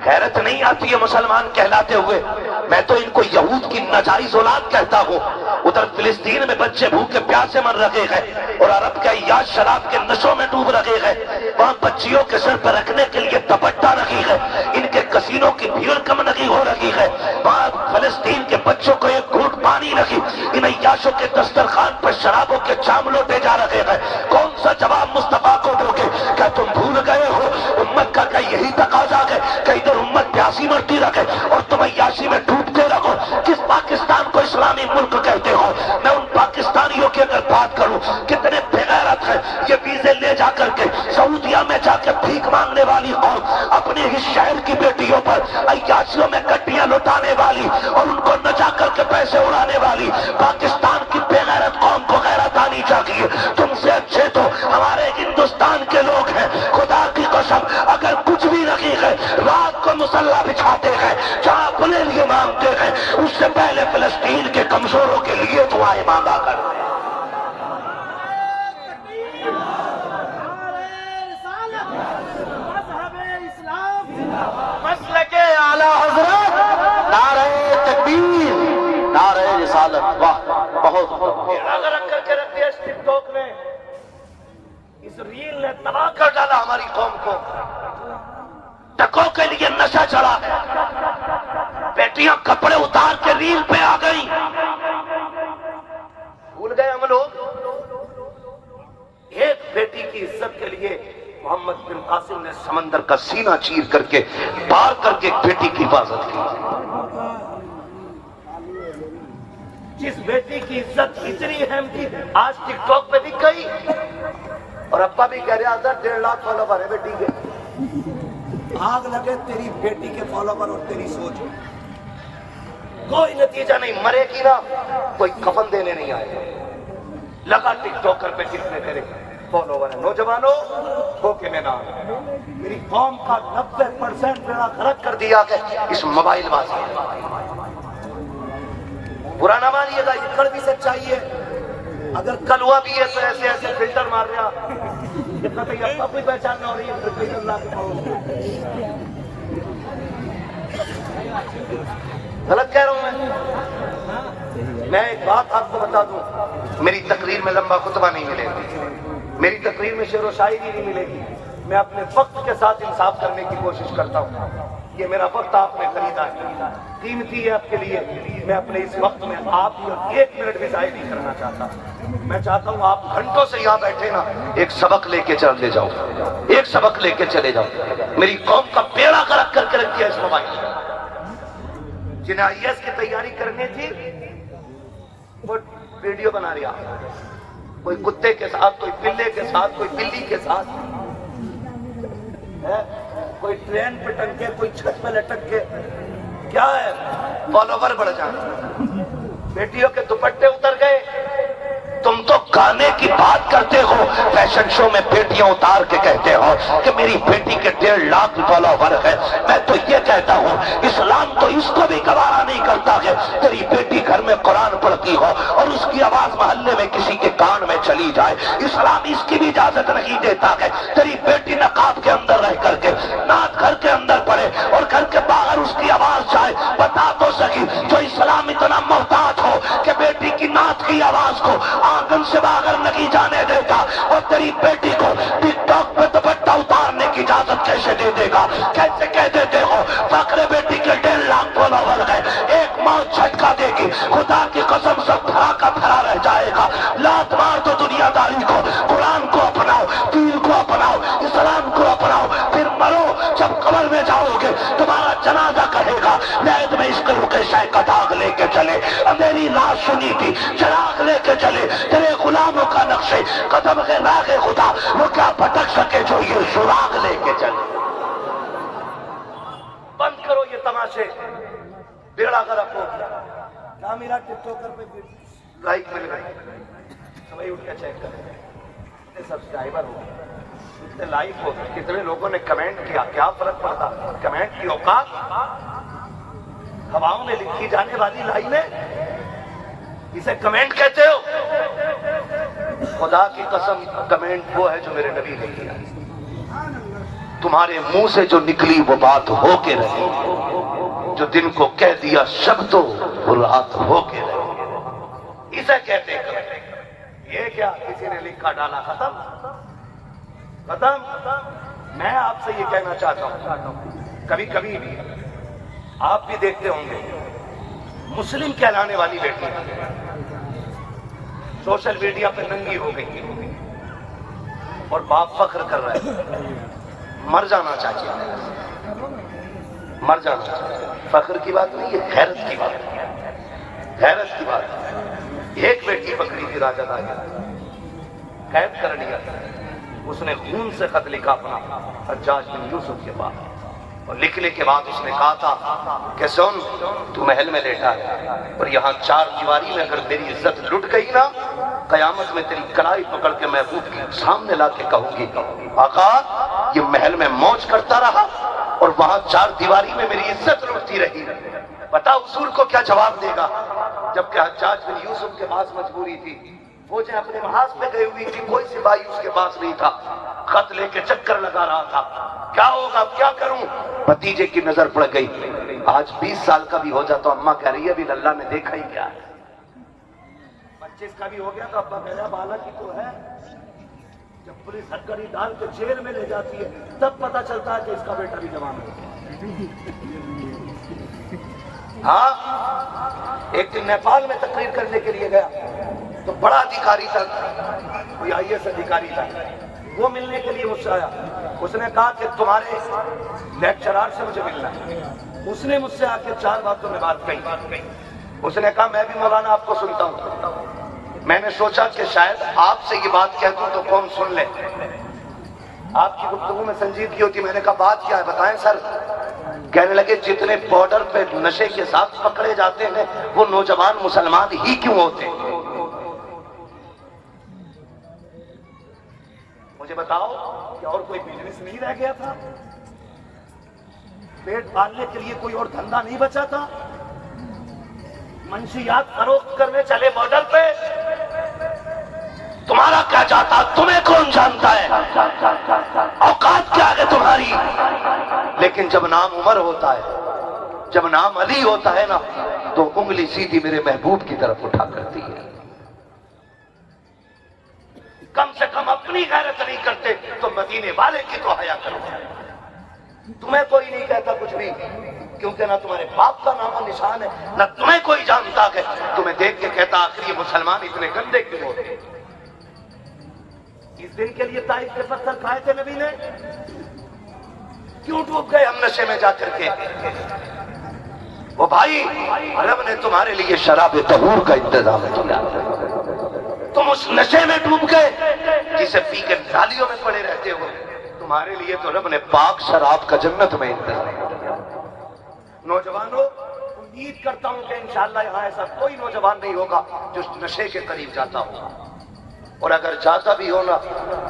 غیرت نہیں آتی ہے مسلمان کہلاتے ہوئے، میں تو ان کو یہود کی ناجائز اولاد کہتا ہوں۔ ادھر فلسطین میں بچے بھوکے پیاسے مر رہے ہیں اور عرب کے عیاش شراب کے نشوں میں ڈوب رہے ہیں، وہاں بچیوں کے سر پر رکھنے کے لیے دوپٹہ نہیں ہے، ان کے کسینوں کی بھیڑ کم نہیں ہو رہی ہے، وہاں فلسطین کے بچوں کو ایک گھونٹ پانی نہیں، ان عیاشوں کے دسترخوان پر شرابوں کے جام لوٹے جا رہے ہیں۔ کون سا جواب مصطفیٰ کو دو گے؟ کیا تم بھول گئے ہو امت کا کیا یہی تقاضا ہے کہ ادھر امت پیاسی مرتی رکھے اور تم عیاشی میں ڈوبتے رہو؟ کس پاکستان کو اسلامی ملک کہتے ہو؟ میں ان پاکستانیوں کی اگر بات کروں کتنے بے غیرت ہیں، یہ ویزے لے جا کر کے سعودیہ میں جا کے بھیک مانگنے والی قوم اپنے ہی شہر کی بیٹیوں پر عیاشیوں میں گڈیاں لٹانے والی اور ان کو نہ جا کر کے پیسے اڑانے والی پاکستان کی بے غیرت قوم کو غیرت آنی چاہیے۔ تم سے اچھے تو ہمارے ہندوستان کے لوگ ہیں، خدا کی قسم اگر کچھ بھی نہیں ہے رات کو مسلح بچھاتے ہیں، جہاں اپنے لیے مانگتے ہیں اس سے پہلے فلسطین کے کمزوروں کے لیے دعائیں مانگا کرتے ہیں۔ مسلک اعلیٰ حضرت، نعرہ تکبیر، نعرہ رسالت، واہ بہت اگر رکھ کر کے رکھ دیا اس ٹک ٹاک نے، اس ریل نے تباہ کر ڈالا ہماری قوم کو۔ ٹکوں کے لیے نشہ چڑھا ہے، بیٹیاں کپڑے اتار کے ریل پہ آ گئی۔ بھول گئے ہم لوگ ایک بیٹی کی عزت کے لیے محمد بن قاسم نے سمندر کا سینہ چیر کر کے پار کر کے ایک بیٹی کی حفاظت کی۔ جس بیٹی کی عزت اتنی اہم تھی آج ٹک ٹاک پہ دکھ گئی، اور ابا بھی کہہ رہا تھا 1.5 لاکھ فالوور ہے بیٹی کے۔ آگ لگے تیری بیٹی کے فالوور اور تیری سوچ، کوئی نتیجہ نہیں، مرے گی نا کوئی کفن دینے نہیں آئے گا۔ لگا ٹک ٹاکر پہ کتنے تیرے فالوور ہیں، نوجوانوں ہو کے میں نہ میری قوم کا 90% میرا غرق کر دیا کہ اس موبائل بازی برا نہ مانیے گا، یہ کڑوی سچائی ہے۔ اگر کل ہوا بھی ہے تو ایسے ایسے فلٹر مار رہا اتنا تو یہ کوئی پہچان نہ ہو رہی ہے اللہ کے غلط کہہ رہا ہوں میں ایک بات آپ کو بتا دوں، میری تقریر میں لمبا خطبہ نہیں ملے گا، میری تقریر میں شعر و شاعری نہیں ملے گی، میں اپنے وقت کے ساتھ انصاف کرنے کی کوشش کرتا ہوں۔ یہ میرا وقت آپ نے خریدا ہے، قیمتی ہے آپ کے لیے، میں اپنے اس وقت میں آپ کی 1 منٹ بھی ضائع نہیں کرنا چاہتا۔ میں چاہتا ہوں آپ گھنٹوں سے یہاں بیٹھے نا ایک سبق لے کے چلے جاؤ، ایک سبق لے کے چلے جاؤ۔ میری قوم کا بیڑا غرق کر کے رکھ دیا اس موبائل نے۔ جنہیں IAS کی تیاری کرنی تھی وہ ویڈیو بنا رہا، کوئی کتے کے ساتھ، کوئی پلے کے ساتھ، کوئی بلی کے ساتھ، کوئی ٹرین پہ ٹنگ کے، کوئی چھت پہ لٹک کے، کیا ہے فالوور بڑھ جائیں۔ بیٹیوں کے دوپٹے اتر گئے، تم تو گانے کی بات کرتے ہو، فیشن شو میں بیٹیاں اتار کے کہتے ہو کہ میری بیٹی کے 1.5 لاکھ فالوور ہے۔ میں تو یہ کہتا ہوں اسلام تو اس کو بھی گوارا نہیں کرتا ہے تیری بیٹی گھر میں قرآن پڑھتی ہو اور اس کی آواز محلے میں کسی کے کان میں چلی جائے۔ اسلام اس کی بھی اجازت نہیں دیتا ہے تیری بیٹی نقاب کے اندر رہ کر کے نعت گھر کے اندر پڑھے اور گھر کے باہر اس کی آواز جائے۔ بتا تو سکی جو اسلام اتنا محتاط ہو کہ بیٹی کی نعت کی آواز کو آنگن سے باہر نہیں جانے دیتا، اور تیری بیٹی کو ٹک ٹاک پہ دوپٹہ اتارنے کی اجازت کیسے دے دے گا؟ کیسے کہہ دیتے ہو فخر بیٹی کے 1.5 لاکھ فالوور ہے، ایک موت جھٹکا دے گی، خدا کی قسم سب بھرا کا بھرا رہ جائے گا۔ لات مار دو دنیا داری کو، قرآن کو اپناؤ، دین کو اپناؤ، اسلام کو اپناؤ، پھر مرو جب قبر میں جاؤ گے تمہارا جنازہ کہے گا نیت میں اس قلب کے شے کا داغ لے کے چلے، میری لاش سنی تھی چراغ لے کے چلے، تیرے غلاموں کا نقشے قدم کے راغ خدا وہ کیا پھٹک سکے جو یہ سراغ لے کے چلے۔ بند کرو یہ تماشے، بیڑا غرق ہو گیا۔ کہاں میرا ٹک ٹاکر پہ لائک مل گئی تو وہی اٹھ کے چیک کریں کتنے سبسکرائبر ہو گئے, کتنے لائک ہو گئے, کتنے لوگوں نے کمنٹ کیا, کیا فرق پڑتا. کمنٹ کی اوقات ہواؤں میں لکھی جانے والی لائنیں, اسے کمنٹ کہتے ہو. خدا کی قسم کمنٹ وہ ہے جو میرے نبی نے کیا. تمہارے منہ سے جو نکلی وہ بات ہو کے رہے, جو دن کو کہہ دیا شب تو وہ رات ہو کے رہے, اسے کہتے ہیں. یہ کیا کسی نے لکھا ڈالا ختم ختم. میں آپ سے یہ کہنا چاہتا ہوں, کبھی کبھی بھی آپ بھی دیکھتے ہوں گے مسلم کہلانے والی بیٹی سوشل میڈیا پہ ننگی ہو گئی اور باپ فخر کر رہا ہے. مر جانا چاہیے, مر جانا چاہیے. فخر کی بات نہیں, یہ غیرت کی بات ہے, غیرت کی بات ہے. ایک بیٹی پکڑی تھی راجہ دایا, قید کر لیا. اس نے خون سے خط لکھا اپنا حجاج بن یوسف کے پاس, اور لکھنے کے بعد اس نے کہا تھا کہ سن تو محل میں لیٹا ہے اور یہاں چار دیواری میں اگر میری عزت لٹ گئی نا, قیامت میں تیری کلائی پکڑ کے محبوب کے سامنے لا کے کہوں گی آقا یہ محل میں موج کرتا رہا اور وہاں چار دیواری میں میری عزت لٹتی رہی. پتا حضور کو کیا جواب دے گا, جبکہ حجاج بن یوسف کے پاس مجبوری تھی, فوجیں اپنے محاذ پہ گئی ہوئی تھی, کوئی سپاہی اس کے پاس نہیں تھا, خط لے کے چکر لگا رہا تھا. کیا ہوگا کیا کروں, بھتیجے کی نظر پڑ گئی. آج 20 سال کا بھی ہو جاتا, اماں کہہ رہی ہے ابھی اللہ نے دیکھا ہی کیا ہے. 25 کا بھی ہو گیا تو ابا کہہ رہا بالا کی تو ہے. جب پولیس ہتھکڑی ڈال کے جیل میں لے جاتی ہے تب پتا چلتا ہے کہ اس کا بیٹا بھی جوان ہو گیا. ہاں ایک دن نیپال میں تقریر کرنے کے لیے گیا تو بڑا ادھیکاری تھا, کوئی IAS ادھیکاری تھا, وہ ملنے کے لیے مجھ سے آیا. اس نے کہا کہ تمہارے لیکچرار سے مجھے ملنا ہے. اس نے مجھ سے آ کے 4 باتوں میں بات کہی. اس نے کہا میں بھی مولانا آپ کو سنتا ہوں. میں نے سوچا کہ شاید آپ سے یہ بات کہہ دوں تو کون سن لے, آپ کی گفتگو میں سنجیدگی ہوتی. میں نے کہا بات کیا ہے بتائیں سر. کہنے لگے جتنے بارڈر پہ نشے کے ساتھ پکڑے جاتے ہیں وہ نوجوان مسلمان ہی کیوں ہوتے ہیں؟ مجھے بتاؤ کہ اور کوئی بزنس نہیں رہ گیا تھا, پیٹ پالنے کے لیے کوئی اور دھندا نہیں بچا تھا, منشیات فروخت کرنے چلے بارڈر پہ. تمہارا کیا چاہتا, تمہیں کون جانتا ہے, اوقات کیا ہے تمہاری. لیکن جب نام عمر ہوتا ہے, جب نام علی ہوتا ہے نا, تو انگلی سیدھی میرے محبوب کی طرف اٹھا کرتی ہے. کم سے کم اپنی غیرت نہیں کرتے تو مدینے والے کی تو حیا کرو. تمہیں کوئی نہیں کہتا کچھ بھی, کیونکہ نہ تمہارے باپ کا نام نشان ہے, نہ تمہیں کوئی جانتا ہے. تمہیں دیکھ کے کہتا آخر یہ مسلمان اتنے گندے کیوں ہوتے. اس دن کے لیے طائف کے پتھر کھائے تھے نبی نے, کیوں ڈوب گئے ہم نشے میں جا کر کے. وہ بھائی رب نے تمہارے لیے شراب طہور کا انتظام کیا, تم اس نشے میں ڈوب گئے جسے پی کے نالیوں میں پڑے رہتے ہو. تمہارے لیے تو رب نے پاک شراب کا جنت میں انتظام کیا. نوجوانوں امید کرتا ہوں کہ انشاءاللہ یہاں ایسا کوئی نوجوان نہیں ہوگا جو نشے کے قریب جاتا ہوگا, اور اگر جاتا بھی ہونا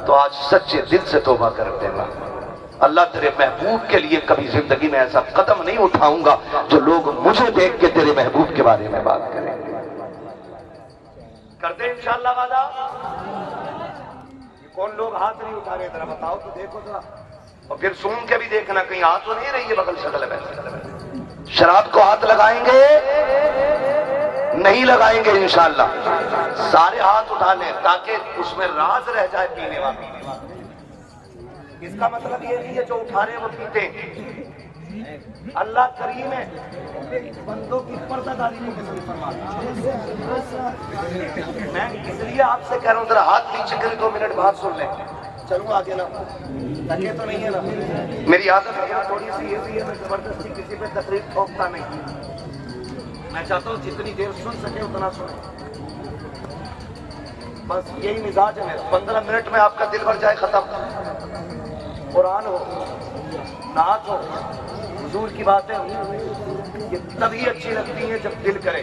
تو آج سچے دل سے توبہ کر دینا. اللہ تیرے محبوب کے لیے کبھی زندگی میں ایسا قدم نہیں اٹھاؤں گا جو لوگ مجھے دیکھ کے تیرے محبوب کے بارے میں بات کریں. کرتے ہیں انشاءاللہ وعدہ. کون لوگ ہاتھ نہیں اٹھا رہے, ذرا بتاؤ تو دیکھو ذرا, اور پھر سن کے بھی دیکھنا کہیں ہاتھ تو نہیں رہی ہے بغل شکل میں. شراب کو ہاتھ لگائیں گے نہیں لگائیں گے انشاءاللہ. سارے ہاتھ اٹھا لیں تاکہ اس میں راز رہ جائے پینے والا. اس کا مطلب یہ نہیں ہے جو اٹھا رہے وہ پیتے. اللہ کریم ہے, بندوں کی پردہ داری کو پسند فرماتا. میں اس لیے آپ سے کہہ رہا ہوں ذرا ہاتھ نیچے کر 2 منٹ بعد سن لیں. چلوں آگے نا, لگے تو نہیں ہے نا. میری عادت ہے تھوڑی سی ایسی ہے, میں زبردستی کسی پہ تقریب ٹھوکتا نہیں. میں چاہتا ہوں جتنی دیر سن سکے اتنا سنیں, بس یہی مزاج ہے میرا. 15 منٹ میں آپ کا دل بھر جائے ختم. قرآن ہو, نعت ہو, حضور کی باتیں ہوں, یہ تبھی اچھی لگتی ہیں جب دل کرے.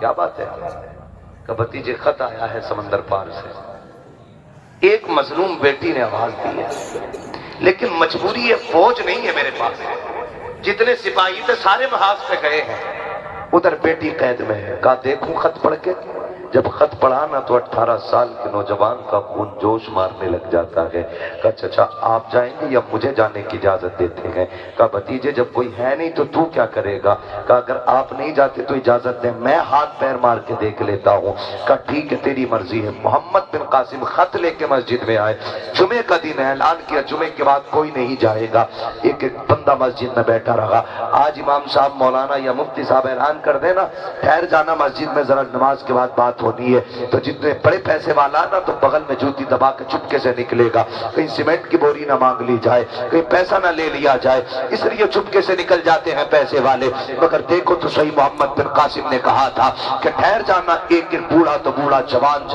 کیا بات ہے کہ بھتیجے خط آیا ہے سمندر پار سے. ایک مظلوم بیٹی نے آواز دی ہے لیکن مجبوری ہے، فوج نہیں ہے میرے پاس. جتنے سپاہی تھے سارے محاذ پہ گئے ہیں، ادھر بیٹی قید میں ہے. کہا دیکھوں خط پڑھ کے. جب خط پڑھا نا تو 18 سال کے نوجوان کا خون جوش مارنے لگ جاتا ہے. کہا چچا آپ جائیں گے یا مجھے جانے کی اجازت دیتے ہیں؟ کہا بھتیجے جب کوئی ہے نہیں تو کیا کرے گا؟ کہا اگر آپ نہیں جاتے تو اجازت دیں، میں ہاتھ پیر مار کے دیکھ لیتا ہوں. کہا ٹھیک ہے تیری مرضی ہے. محمد بن قاسم خط لے کے مسجد میں آئے. جمعے کا دن اعلان کیا جمعے کے بعد کوئی نہیں جائے گا. ایک بندہ مسجد میں بیٹھا رہا. آج امام صاحب مولانا یا مفتی صاحب اعلان کر دینا ٹھہر جانا مسجد میں، ذرا نماز کے بعد بات ہونی ہے. تو جتنے بڑے پیسے والا نا تو بغل میں جوتی دبا کے چپکے سے نکلے گا، کہیں سیمنٹ کی بوری نہ مانگ لی جائے، کہیں پیسہ نہ لے لیا جائے، اس لیے چپکے سے نکل جاتے ہیں پیسے والے. مگر دیکھو تو صحیح محمد بن قاسم نے کہا تھا کہ ٹھہر جانا. ایک بوڑھا تو بوڑھا، جوان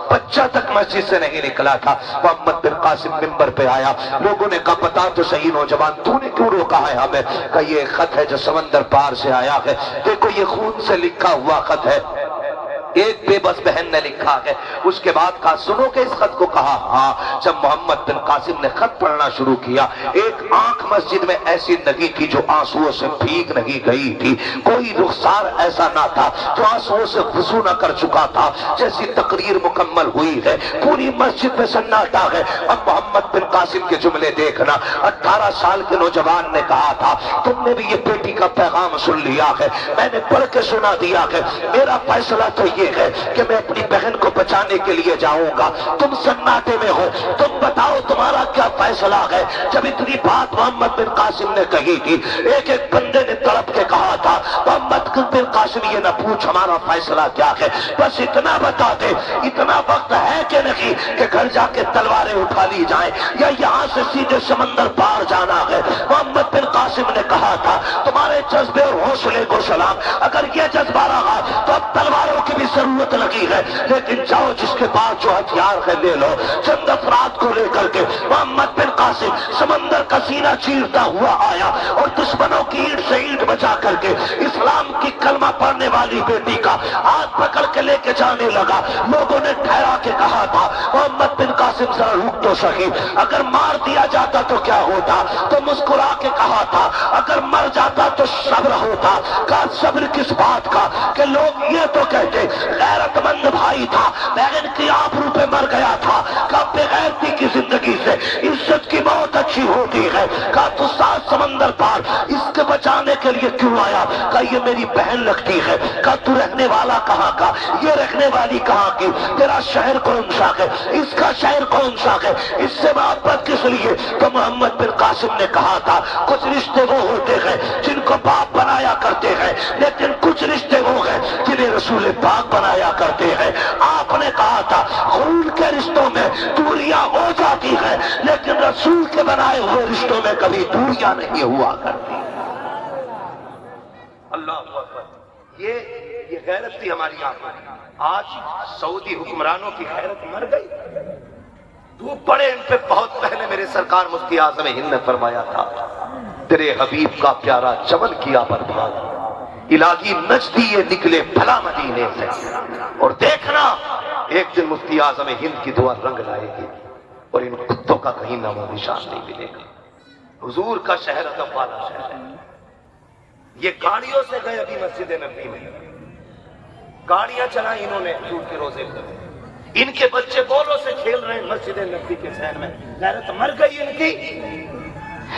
بچہ تک مسجد سے نہیں نکلا تھا. محمد بن قاسم منبر پہ آیا. لوگوں نے کہا بتا تو صحیح نوجوان تو نے کیوں روکا ہے ہمیں؟ کہ یہ خط ہے جو سمندر پار سے آیا ہے، دیکھو یہ خون سے لکھا ہوا خط ہے. ایک بے بس بہن نے لکھا ہے. اس کے بعد کہا سنو کہ اس خط کو. کہا ہاں. جب محمد بن قاسم نے خط پڑھنا شروع کیا، ایک آنکھ مسجد میں ایسی نہیں تھی جو آنسوؤں سے بھیگ نہیں گئی تھی. کوئی رخسار ایسا نہ تھا جو آنسوؤں سے وضو نہ کر چکا تھا. جیسی تقریر مکمل ہوئی ہے پوری مسجد میں سناٹا ہے. اب محمد بن قاسم کے جملے دیکھنا. 18 سال کے نوجوان نے کہا تھا تم نے بھی یہ بیٹی کا پیغام سن لیا ہے، میں نے پڑھ کے سنا دیا ہے. میرا فیصلہ تو یہ ہے کہ میں اپنی بہن کو بچانے کے لیے جاؤں گا. تم سناٹے میں ہو، تم بتاؤ تمہارا کیا فیصلہ ہے؟ جب اتنی بات محمد بن قاسم نے کہی تھی، ایک ایک بندے نے تڑپ کے کہا تھا محمد بن قاسم یہ نہ پوچھ ہمارا فیصلہ کیا ہے، بس اتنا بتا دے. اتنا وقت ہے کہ نہیں کہ گھر جا کے تلواریں اٹھا لی جائیں یا یہاں سے سیدھے سمندر پار جانا ہے؟ محمد بن قاسم نے کہا تھا تمہارے جذبے اور حوصلے کو سلام. اگر یہ جذبہ رہا تو اب تلواروں کی بھی ضرورت لگی ہے، لیکن جاؤ جس کے پاس جو ہتھیار ہے لے لو. چند افراد کو لے کر کے محمد بن قاسم سمندر کا سینہ چیرتا ہوا آیا اور دشمنوں کی اینٹ سے اینٹ بچا کر کے اسلام کی کلمہ پڑھنے والی بیٹی کا ہاتھ پکڑ کے لے کے جانے لگا. لوگوں نے ٹھہرا کے کہا تھا محمد بن قاسم ذرا رک تو سکی، اگر مار دیا جاتا تو کیا ہوتا؟ تو مسکرا کے کہا تھا اگر مر جاتا تو صبر ہوتا. کہا صبر کس بات کا کہ لوگ یہ تو کہتے غیرت مند بھائی تھا، بہن کی آبرو پہ مر گیا تھا. کہا بغیرتی کی زندگی سے عزت کی موت اچھی ہوتی ہے. کہا تو سات سمندر پار اس کے بچانے کے لیے کیوں آیا؟ کہا یہ میری بہن لگتی ہے. کہا تو رہنے والا کہاں کا؟ یہ رہنے والی کہاں کی؟ تیرا شہر کون سا ہے؟ اس کا شہر کون سا ہے؟ اس سے محبت کس لیے؟ تو محمد بن قاسم نے کہا تھا کچھ رشتے وہ ہوتے ہیں جن کو باپ بنایا کرتے ہیں، لیکن کچھ رشتے وہ ہیں جنہیں رسول پاک بنایا کرتے ہیں. آپ نے کہا تھا خون کے رشتوں میں دوریاں ہو جاتی ہیں لیکن رسول کے بنائے ہوئے رشتوں میں کبھی دوریاں نہیں ہوا کرتی. اللہ اکبر. یہ غیرت تھی ہماری آنکھوں. آج سعودی حکمرانوں کی غیرت مر گئی. دھوپ پڑے ان پہ. بہت پہلے میرے سرکار مفتی اعظم ہند نے فرمایا تھا تیرے حبیب کا پیارا چمن کیا برباد، الہی نجدی یہ نکلے بھلا مدینے سے. اور دیکھنا ایک دن مفتی اعظم ہند کی دعا رنگ لائے گی اور ان کتوں کا کہیں نام و نشان نہیں ملے گا. حضور کا شہر ادب والا شہر ہے. یہ گاڑیوں سے گئے ابھی مسجد نبوی میں، گاڑیاں چلائیں انہوں نے حضور کے روزے پر. ان کے بچے بولوں سے کھیل رہے ہیں مسجد نبوی کے شہر میں. غیرت مر گئی ان کی.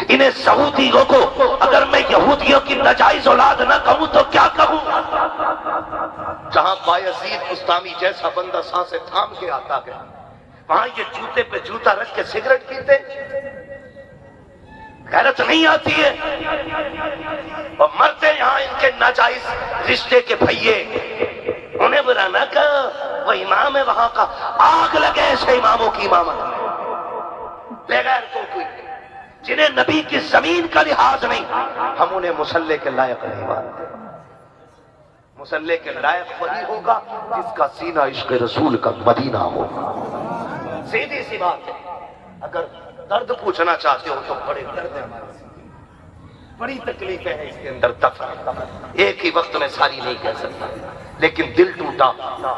انہیں سعودیوں کو اگر میں یہودیوں کی ناجائز اولاد نہ کہوں تو کیا کہوں؟ جہاں بایزید بستامی جیسا بندہ سانسیں تھام کے آتا ہے، وہاں یہ جوتے پہ جوتا رکھ کے سگریٹ پیتے. غیرت نہیں آتی ہے. اور مرتے یہاں ان کے ناجائز رشتے کے بھئیے. انہیں برا نہ کہو، وہ امام ہے وہاں کا. آگ لگے ایسے اماموں کی امامت میں. بغیر تو کوئی جنہیں نبی کی زمین کا لحاظ نہیں، ہم انہیں مصلی کے لائق نہیں مانتے. مصلی کے لائق وہی ہوگا جس کا سینہ عشق رسول کا مدینہ ہوگا. سیدھی سی بات ہے. اگر درد پوچھنا چاہتے ہو تو بڑے درد ہیں ہمارے سے، بڑی تکلیفیں ہیں اس کے اندر. دفع ایک ہی وقت میں ساری نہیں کہہ سکتا. لیکن دل ٹوٹا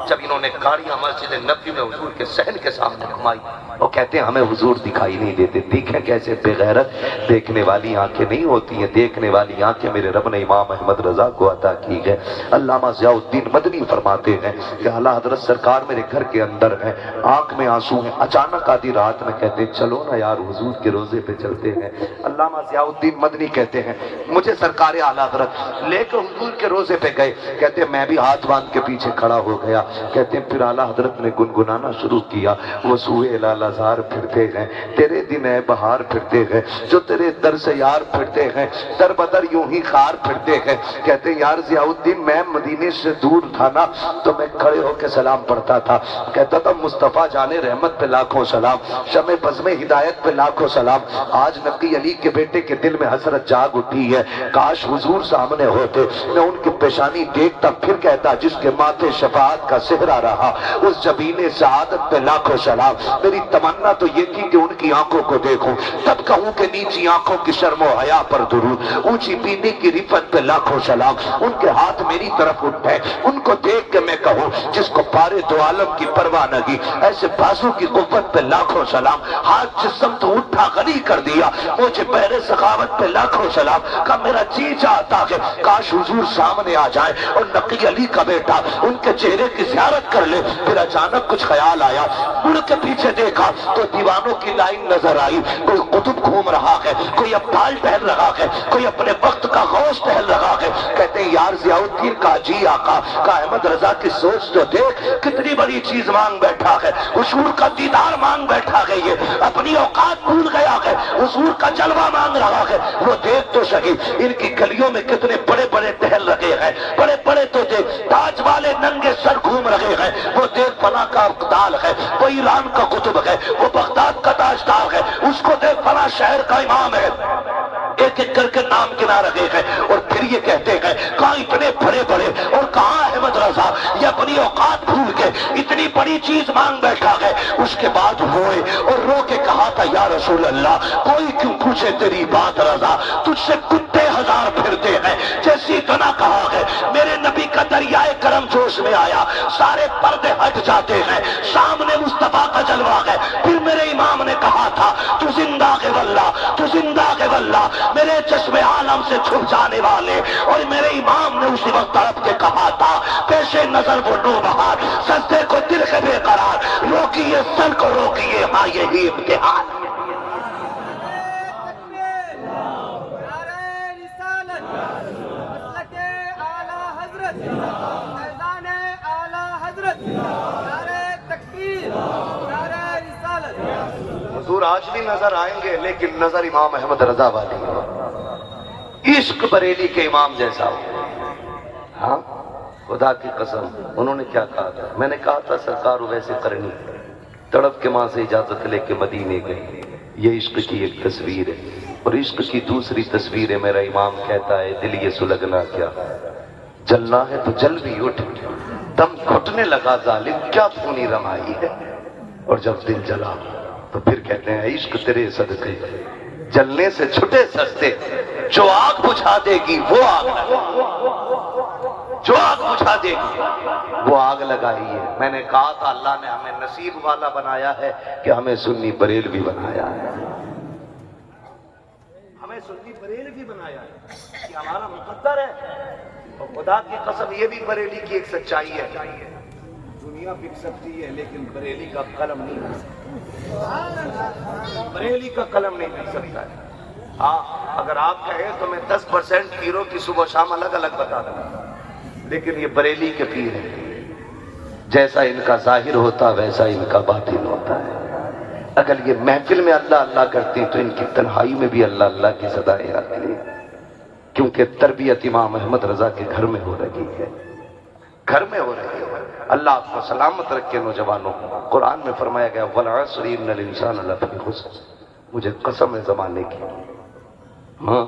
جب انہوں نے گاڑیاں مسجد نبوی میں حضور کے صحن کے سامنے گھمائی. وہ کہتے ہیں ہمیں حضور دکھائی نہیں دیتے. دیکھیں کیسے بے غیرت. دیکھنے والی آنکھیں نہیں ہوتی ہیں، دیکھنے والی آنکھیں میرے رب نے امام احمد رضا کو عطا کی ہے. علامہ ضیاء الدین مدنی فرماتے ہیں کہ اعلیٰ حضرت سرکار میرے گھر کے اندر ہیں، آنکھ میں آنسو ہیں. اچانک آدھی رات میں کہتے ہیں چلو نا یار حضور کے روزے پہ چلتے ہیں. علامہ ضیاء الدین مدنی کہتے ہیں مجھے سرکار اعلیٰ حضرت لے کر حضور کے روزے پہ گئے. کہتے ہیں میں بھی ہاتھ باندھ کے پیچھے کھڑا ہو گیا. کہتے ہیں پھر اعلیٰ حضرت نے گنگنانا شروع کیا. وہ سوئے لالازار پھرتے ہیں، تیرے دن اے بہار پھرتے ہیں، جو تیرے در سے یار پھرتے ہیں، در بدر یوں ہی خار پھرتے ہیں. کہتے ہیں یار ضیاء الدین میں مدینے سے دور تھا نا تو میں کھڑے ہو کے سلام پڑھتا تھا. کہتا تھا مصطفیٰ جانے رحمت پہ لاکھوں سلام، شمع بزم ہدایت پہ لاکھوں سلام. آج نقی علی کے بیٹے کے دل میں حسرت جاگ اٹھی ہے، کاش حضور سامنے ہوتے، میں ان کی پیشانی دیکھتا پھر کہتا جس کے ماتھے شفاعت کا سہرا رہا اس جبین سعادت پہ لاکھوں سلام. میری تمنا تو یہ تھی کہ ان کی آنکھوں کو دیکھوں، تب کہوں کہ نیچی آنکھوں کی شرم و حیا پر درود، اونچی بینی کی رفت پہ لاکھوں سلام. ان کے ہاتھ میری طرف اٹھے، ان کو دیکھ کے میں کہوں جس کو پارے دو عالم کی پروانگی، ایسے بازو کی قوت پہ لاکھوں سلام. ہاتھ جسم تو اٹھا غنی کر دیا، مجھے بہر سخاوت پہ لاکھوں سلام. کا میرا جی چاہتا کہ کاش حضور سامنے آ جائے اور نقی علی کا بیٹا ان کے چہرے کی زیارت کر لے. پھر اچانک کچھ خیال آیا، مڑ کے پیچھے دیکھا تو دیوانوں کی لائن نظر آئی. کوئی قطب گھوم رہا ہے، کوئی ابدال ٹہل رہا ہے، کوئی اپنے وقت کا غوث ٹہل رہا ہے. کہتے ہیں یار ضیاء الدین کا جی آقا کا احمد رضا کی سوچ تو دیکھ، کتنی بڑی چیز مانگ بیٹھا ہے، حضور کا دیدار مانگ بیٹھا ہے. یہ اپنی اوقات بھول گیا ہے، حضور کا جلوہ مانگ رہا ہے. وہ دیکھ تو سہی ان کی گلیوں میں کتنے بڑے بڑے ٹہل رہے ہیں، بڑے بڑے تو دیکھ تاج والے ننگے سر گھوم رہے ہیں. وہ دیکھ فلاں کا ابدال ہے، وہ ایران کا قطب ہے، وہ بغداد کا تاجدار ہے، اس کو دیکھ فلاں شہر کا امام ہے. ایک ایک کر کے نام گنا رہے ہیں. اور پھر یہ کہتے ہیں کہاں اتنے بڑے بڑے اور کہاں احمد رضا، یہ اپنی اوقات بھول کے اتنی بڑی چیز مانگ بیٹھا ہے. اس کے بعد روئے اور رو کے کہا تھا یا رسول اللہ کوئی کیوں پوچھے تیری بات رضا، تجھ سے کتے ہزار پھرتے ہیں. جیسی اتنا کہا ہے میرے نبی کا دریائے کرم جوش میں آیا، سارے پردے ہٹ جاتے ہیں، سامنے مصطفیٰ کا جلوہ ہے. پھر میرے امام نے کہا تھا تو زندہ ہے واللہ، تو زندہ ہے واللہ، میرے چشم عالم سے چھپ جانے والے. اور میرے امام نے اسی وقت تڑپ کے کہا تھا پیش نظر وہ نو بہار، سجدے کو دل کے بے قرار، روکیے سر کو روکیے، ہاں یہی امتحان. حضور آج بھی نظر آئیں گے لیکن نظر امام احمد رضا والی ہے، عشق بریلی کے امام جیسا ہو. ہاں خدا کی قسم انہوں نے کیا کہا تھا، میں نے کہا تھا سرکار ویسے کرنی، تڑپ کے ماں سے اجازت لے کے مدینے گئی. یہ عشق کی ایک تصویر ہے. اور عشق کی دوسری تصویر ہے، میرا امام کہتا ہے دل یہ سلگنا کیا، جلنا ہے تو جل بھی اٹھ، دم گھٹنے لگا ظالم کیا خونی رمائی ہے. اور جب دل جلا تو پھر کہتے ہیں عشق تیرے صدقے جلنے سے چھٹے سستے، جو آگ بجھا دے گی وہ آگ لگائی، جو آگ بجھا دے گی وہ آگ لگائی ہے. میں نے کہا تھا اللہ نے ہمیں نصیب والا بنایا ہے کہ ہمیں سنی بریلوی بنایا ہے، ہمیں سنی بریلوی بنایا ہے کہ ہمارا مقدر ہے. اور خدا کی قسم یہ بھی بریلی کی ایک سچائی ہے، دنیا بک سکتی ہے لیکن بریلی کا قلم نہیں بک سکتا، بریلی کا قلم نہیں بک سکتا ہے. ہاں اگر آپ کہیں تو میں 10% پیروں کی صبح شام الگ الگ بتا دوں، لیکن یہ بریلی کے پیر ہیں، جیسا ان کا ظاہر ہوتا ویسا ان کا باطن ہوتا ہے. اگر یہ محفل میں اللہ اللہ کرتے تو ان کی تنہائی میں بھی اللہ اللہ کی صدائیں آتی ہیں، کیونکہ تربیت امام احمد رضا کے گھر میں ہو رہی ہے، گھر میں ہو رہی ہے. اللہ آپ کو سلامت رکھے نوجوانوں. قرآن میں فرمایا گیا وَالْعَصْرِ إِنَّ الْإِنسَانَ لَفِي خُسْرٍ، مجھے قسم ہے زمانے کی، ہاں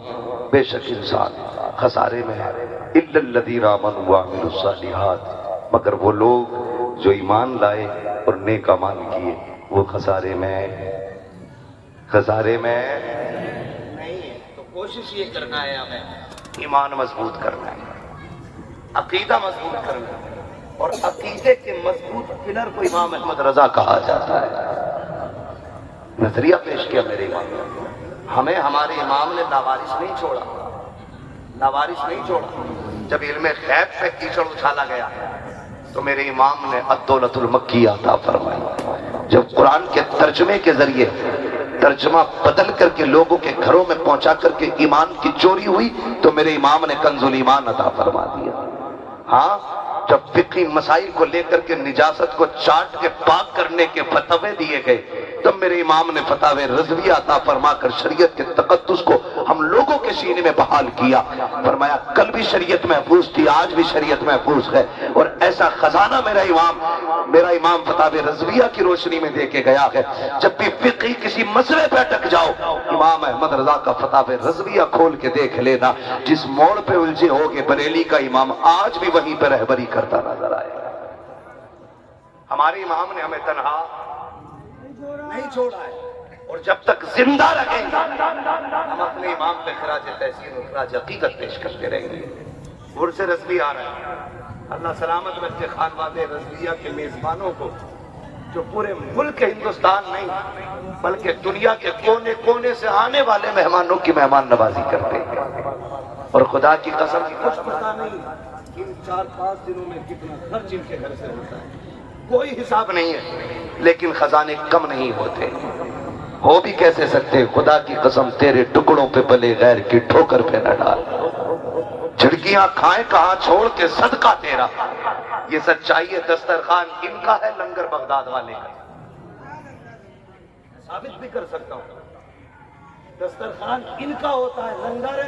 بے شک انسان خسارے میں ہے، إِلَّا الَّذِينَ آمَنُوا وَعَمِلُوا الصَّالِحَاتِ، مگر وہ لوگ جو ایمان لائے اور نیک اعمال کیے وہ خسارے میں، خسارے میں نہیں ہے. تو کوشش یہ کرنا ہے ہمیں ایمان مضبوط کرنا ہے، عقیدہ مضبوط کرنا ہے. اور عقیدے کے مضبوط پلر کو امام احمد رضا کہا جاتا ہے۔ نظریہ پیش کیا میرے امام نے، ہمیں ہمارے امام نے لاوارث نہیں چھوڑا، لاوارث نہیں چھوڑا۔ جب علم غیب پہ کیچڑ اچھالا گیا تو میرے امام نے الدولۃ المکیہ عطا فرمائی۔ جب قرآن کے ترجمے کے ذریعے ترجمہ بدل کر کے لوگوں کے گھروں میں پہنچا کر کے ایمان کی چوری ہوئی تو میرے امام نے کنز الایمان عطا فرما دیا۔ ہاں، جب فقہی مسائل کو لے کر کے نجاست کو چاٹ کے پاک کرنے کے فتوے دیے گئے تب میرے امام نے فتاوی رضویہ عطا فرما کر شریعت کے تقدس کو ہم لوگوں کے سینے میں بحال کیا۔ فرمایا کل بھی شریعت محفوظ تھی، آج بھی شریعت محفوظ ہے، اور ایسا خزانہ میرا امام فتاوی رضویہ کی روشنی میں دے کے گیا ہے۔ جب بھی فقہی کسی مسئلے پہ اٹک جاؤ، امام احمد رضا کا فتاوی رضویہ کھول کے دیکھ لینا، جس موڑ پہ الجھے ہوگے بریلی کا امام آج بھی وہیں پہ رہبری کرتا نظر آئے گا۔ ہمارے امام نے ہمیں تنہا نہیں چھوڑا ہے، اور جب تک زندہ رہیں گے ہم اپنے امام پہ خراج تحسین اور خراج عقیدت پیش کرتے رہیں گے۔ عرس رضوی آ رہا ہے، اللہ سلامت رکھے خانواد رضویہ کے میزبانوں کو، جو پورے ملک ہندوستان نہیں بلکہ دنیا کے کونے کونے سے آنے والے مہمانوں کی مہمان نوازی کرتے ہیں۔ اور خدا کی قسم کچھ پتہ نہیں ان 4-5 دنوں میں کتنا خرچ ان کے گھر سے ہوتا ہے، کوئی حساب نہیں ہے، لیکن خزانے کم نہیں ہوتے۔ ہو بھی کیسے سکتے؟ خدا کی قسم تیرے ٹکڑوں پہ پلے غیر کی ٹھوکر پہ نہ ڈال، جھڑکیاں کھائیں کہاں چھوڑ کے صدقہ تیرا۔ یہ سچائی ہے، دسترخوان ان کا ہے، لنگر بغداد والے کا۔ ثابت بھی کر سکتا ہوں، دسترخوان ان کا ہوتا ہے، لنگر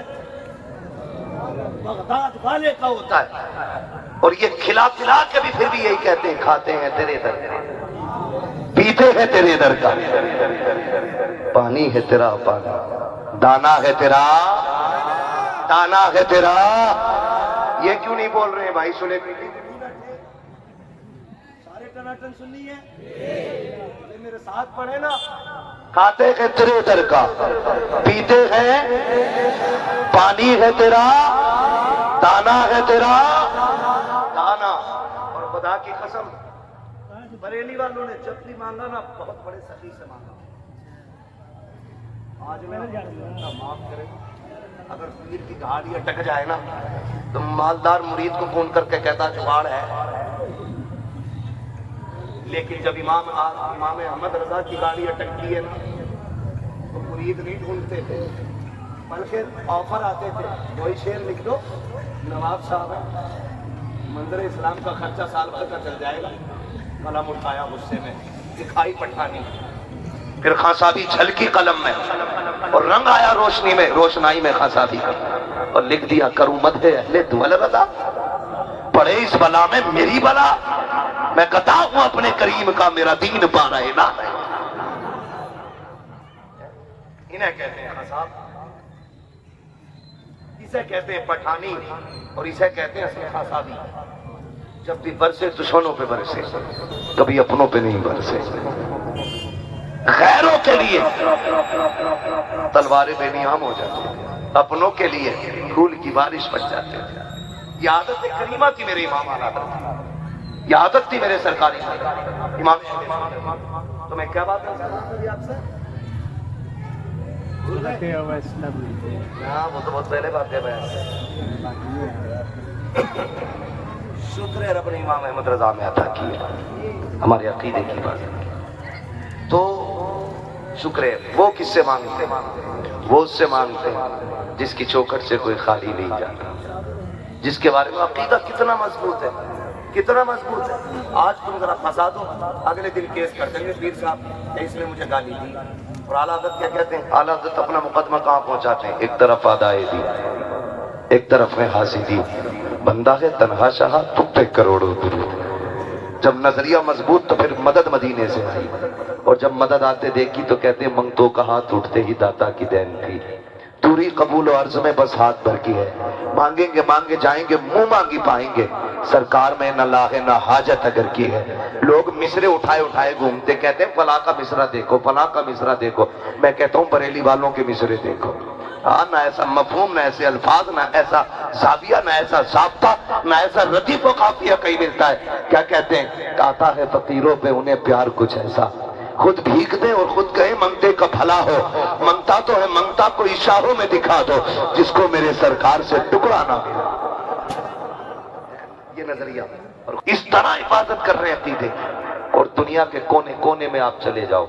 بغداد والے کا ہوتا ہے۔ اور یہ کھلا پلا کے بھی پھر بھی یہی کہتے ہیں کھاتے ہیں تیرے در کا، پیتے ہیں تیرے در کا، پانی ہے تیرا پانی، دانا ہے تیرا دانا ہے تیرا۔ یہ کیوں نہیں بول رہے ہیں بھائی؟ سنے سارے ٹناٹن سننی ہے، میرے ساتھ پڑھے نا، کھاتے ہیں تیرے در کا، پیتے ہیں، پانی ہے تیرا، دانا ہے تیرا دانا۔ اور خدا کی قسم بریلی والوں نے جب بھی مانگا نا بہت بڑے سخی سے مانگا۔ آج میں معاف کرے، اگر پیر کی گاڑی اٹک جائے نا تو مالدار مرید کو فون کر کے کہتا جگاڑ ہے، لیکن جب امام احمد رضا کی گاڑی اٹکتی ہے نا تو مرید نہیں ڈھونڈتے تھے بلکہ آفر آتے تھے، وہی شعر لکھ دو، نواب صاحب ہے، منظر اسلام کا خرچہ سال بھر کا چل جائے گا، قلم اٹھایا غصے میں، دکھائی پٹھانی، پھر خان صاحبی جھلکی قلم میں، اور رنگ آیا روشنائی میں خان صاحبی کا، اور لکھ دیا کروں مدح اہل دول رضا، پڑے اس بلا میں میری بلا، میں قطع ہوں اپنے کریم کا، میرا دین پا رہے نا۔ انہیں کہتے ہیں خان صاحب، اسے کہتے ہیں پٹھانی، اور اسے کہتے ہیں اصل خان صاحبی۔ جب بھی برسے دشمنوں پہ برسے، کبھی اپنوں پہ نہیں برسے، غیروں کے لیے تلواریں بے نیام ہو جاتی ہیں، اپنوں کے لیے پھول کی بارش بن جاتے ہیں۔ یہ عادت کریمہ تھی میرے امام اعلیٰ حضرت، یہ عادت تھی میرے سرکاری امام۔ تو میں کیا بات کروں آپ سے؟ ہاں وہ تو بہت پہلے بات ہے بھائی۔ شکر ہے رب نے امام احمد رضا میں عطا کیا ہمارے عقیدے کی بات، تو شکر ہے۔ وہ کس سے مانگتے ہیں؟ وہ اس سے مانگتے ہیں جس کی چوکھٹ سے کوئی خالی نہیں جاتا، جس کے بارے میں عقیدہ کتنا مضبوط ہے، کتنا مضبوط ہے۔ آج تم ذرا پھنسا دو، اگلے دن کیس کر دیں گے، پیر صاحب اس نے مجھے گالی دی، اور اعلیٰ حضرت کیا کہتے ہیں؟ اعلیٰ حضرت اپنا مقدمہ کہاں پہنچاتے ہیں؟ ایک طرف ادائے دی، ایک طرف میں حاصل دی، بندہ ہے تنہا شاہ تم پہ کروڑوں درود۔ جب نظریہ مضبوط تو پھر مدد مدینے سے آئی، اور جب مدد آتے دیکھی تو کہتے منگتوں کا ہاتھ اٹھتے ہی داتا کی دین تھی، دوری قبول و عرض میں بس ہاتھ بھر کی ہے، مانگیں گے مانگے جائیں گے، منہ مانگی پائیں گے، سرکار میں نہ لاغے نہ حاجت اگر کی ہے۔ لوگ مصرے اٹھائے اٹھائے گھومتے، کہتے ہیں فلاں کا مصرا دیکھو، فلاں کا مصرا دیکھو، میں کہتا ہوں بریلی والوں کے مصرے دیکھو، ہاں، نہ ایسا مفہوم، نہ ایسے الفاظ، نہ ایسا زاویہ، نہ ایسا ضابطہ، نہ ایسا ردیف و قافیہ کہیں ملتا ہے. کیا کہتے ہیں؟ آتا ہے فقیروں پہ انہیں پیار کچھ ایسا، خود بھیگ دے اور خود کہے منگتے کا بھلا ہو. منگتا تو ہے، منگتا کو اشاروں میں دکھا دو، جس کو میرے سرکار سے ٹکڑا نہ ملا. یہ نظریہ. اور اس طرح حفاظت کر رہے ہیں عقیدے. اور دنیا کے کونے کونے میں آپ چلے جاؤ،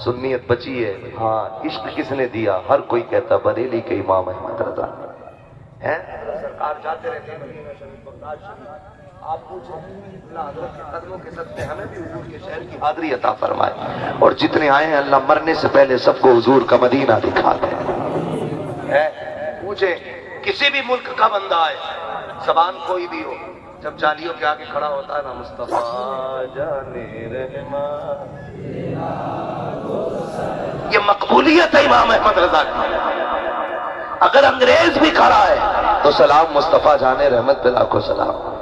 سنیت بچی ہے. ہاں، عشق کس نے دیا؟ ہر کوئی کہتا بریلی کے امام احمد رضا ہے. سرکار جاتے رہتے ہیں مدینہ شریف، بغداد شریف. آپ پوچھیں اللہ حضرت کے قدموں کے صدقے ہمیں بھی حضور کے شہر کی حاضری عطا فرمائے. اور جتنے آئے ہیں اللہ مرنے سے پہلے سب کو حضور کا مدینہ دکھا دے. پوچھیں کسی بھی ملک کا بندہ آئے، زبان کوئی بھی ہو، جب جالیوں کے آگے کھڑا ہوتا ہے نا، مصطفیٰ جانے رحمان، یہ مقبولیت ہے امام احمد رضا کی. اگر انگریز بھی کھڑا ہے تو سلام مصطفیٰ جانے رحمت پہ لاکھوں سلام.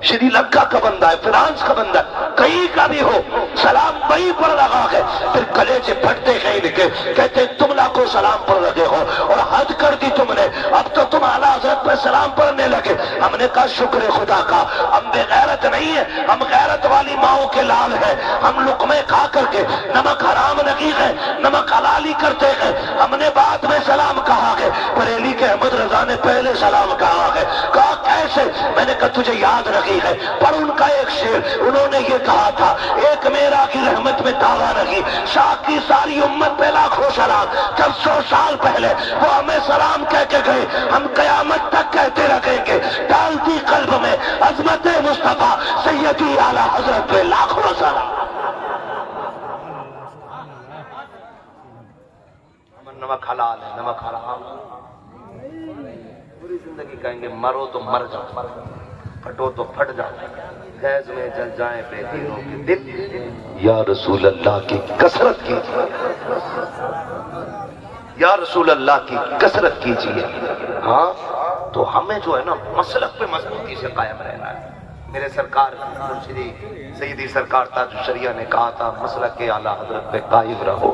شری لنکا کا بندہ ہے، فرانس کا بندہ ہے، کہیں کا بھی ہو، سلام وہیں پر لگا ہے. پھر گلے سے پھٹتے کہیں لکھے کہتے تم لاکھوں سلام پڑھ لگے ہو اور حد کر دی تم نے، اب تو تم اعلیٰ حضرت پہ سلام پڑھنے لگے. ہم نے کہا شکر خدا کا، ہم بے غیرت نہیں ہیں، ہم غیرت والی ماؤں کے لال ہیں. ہم لقمے کھا کر کے نمک حرام نہیں ہے، نمک حلالی کرتے ہیں. ہم نے بعد میں سلام کہا ہے، بریلی کے احمد رضا نے پہلے سلام کہا ہے. کہا کیسے؟ میں نے کہا تجھے یاد رکھی ہے، پر ان کا ایک شعر انہوں نے یہ کہا تھا، ایک میرا کی رحمت میں دعویٰ نہیں، شاہ کی ساری امت پہ لاکھوں سلام. جب 100 سال پہلے وہ ہمیں سلام کہہ کے گئے، ہم قیامت تک کہتے رکھیں گے. ڈالتی قلب میں عظمت مصطفیٰ سیدی اعلیٰ حضرت پہ لاکھوں سلام. نمک حلال ہے، نمک حرام. پوری زندگی کہیں گے مرو تو مر جاؤ، پھٹو تو پھٹ جاؤ، گیس میں جل جائیں بے دینوں کے دل. یا رسول اللہ کی کثرت کیجیے، یا رسول اللہ کی کثرت کیجیے. ہاں تو ہمیں جو ہے نا مسلک پہ مضبوطی سے قائم رہنا ہے. میرے سرکار مرشدی سیدی سرکار تاج الشریعہ نے کہا تھا مسلک کے اعلیٰ حضرت پہ قائم رہو.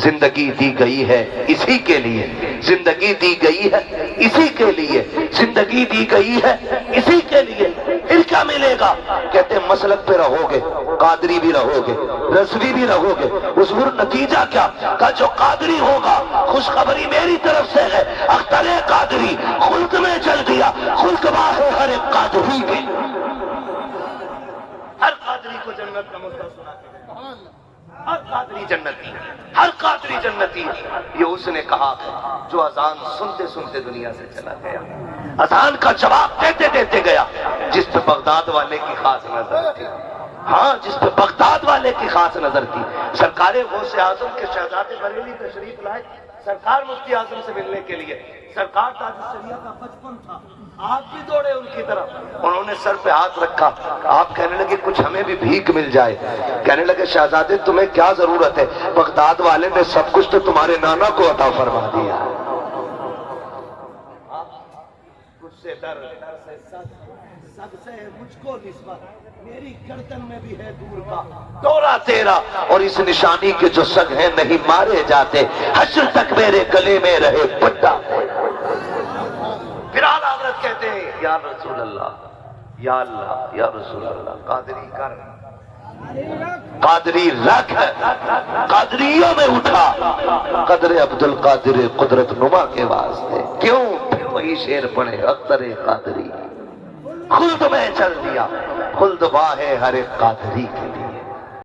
زندگی دی گئی ہے اسی کے لیے، زندگی دی گئی ہے اسی کے لیے، زندگی دی گئی ہے اسی کے لیے. پھر کیا ملے گا؟ کہتے ہیں مسلک پہ رہو گے، قادری بھی رہو گے، رضوی بھی رہو گے. حضور نتیجہ کیا؟ کہ جو قادری ہوگا خوشخبری میری طرف سے ہے، اختر قادری خلد میں چل دیا، خلد باہ ہر ایک قادری بھی. ہر قادری کو جنت کا مدعا سنا کے ہر قادری جنتی، ہر قادری جنتی. یہ اس نے کہا جو اذان سنتے سنتے دنیا سے چلا گیا، اذان کا جواب دیتے دیتے گیا، جس پہ بغداد والے کی خاص نظر تھی. ہاں، جس پہ بغداد والے کی خاص نظر تھی. سرکار غوث اعظم کے شہزادے بریلی تشریف لائے سرکار مفتی اعظم سے ملنے کے لیے. سرکار تاج الشریعہ کا بچپن تھا، آپ بھی دوڑے ان کی طرف. انہوں نے سر پہ ہاتھ رکھا، آپ کہنے لگے کچھ ہمیں بھی بھیک مل جائے. کہنے لگے شہزادے تمہیں کیا ضرورت ہے، بغداد والے نے سب کچھ تو تمہارے نانا کو عطا فرما دیا. کچھ سے در سے سب سے مجھ کو نسبت، میری گردن میں بھی ہے دور کا دورہ تیرا، اور اس نشانی کے جو سگ ہیں نہیں مارے جاتے، حشر تک میرے گلے میں رہے پٹا. پھر اعلیٰ حضرت کہتے ہیں یا رسول اللہ، یا اللہ، یا رسول اللہ، قادری کر، قادری رکھ. قادریوں میں اٹھا قدر عبد القادر قدرت نما کے واسطے. کیوں؟ پھر وہی شعر پڑھے اختر قادری خلد میں چل دیا، خلد باہ ہر ایک قادری کے لیے.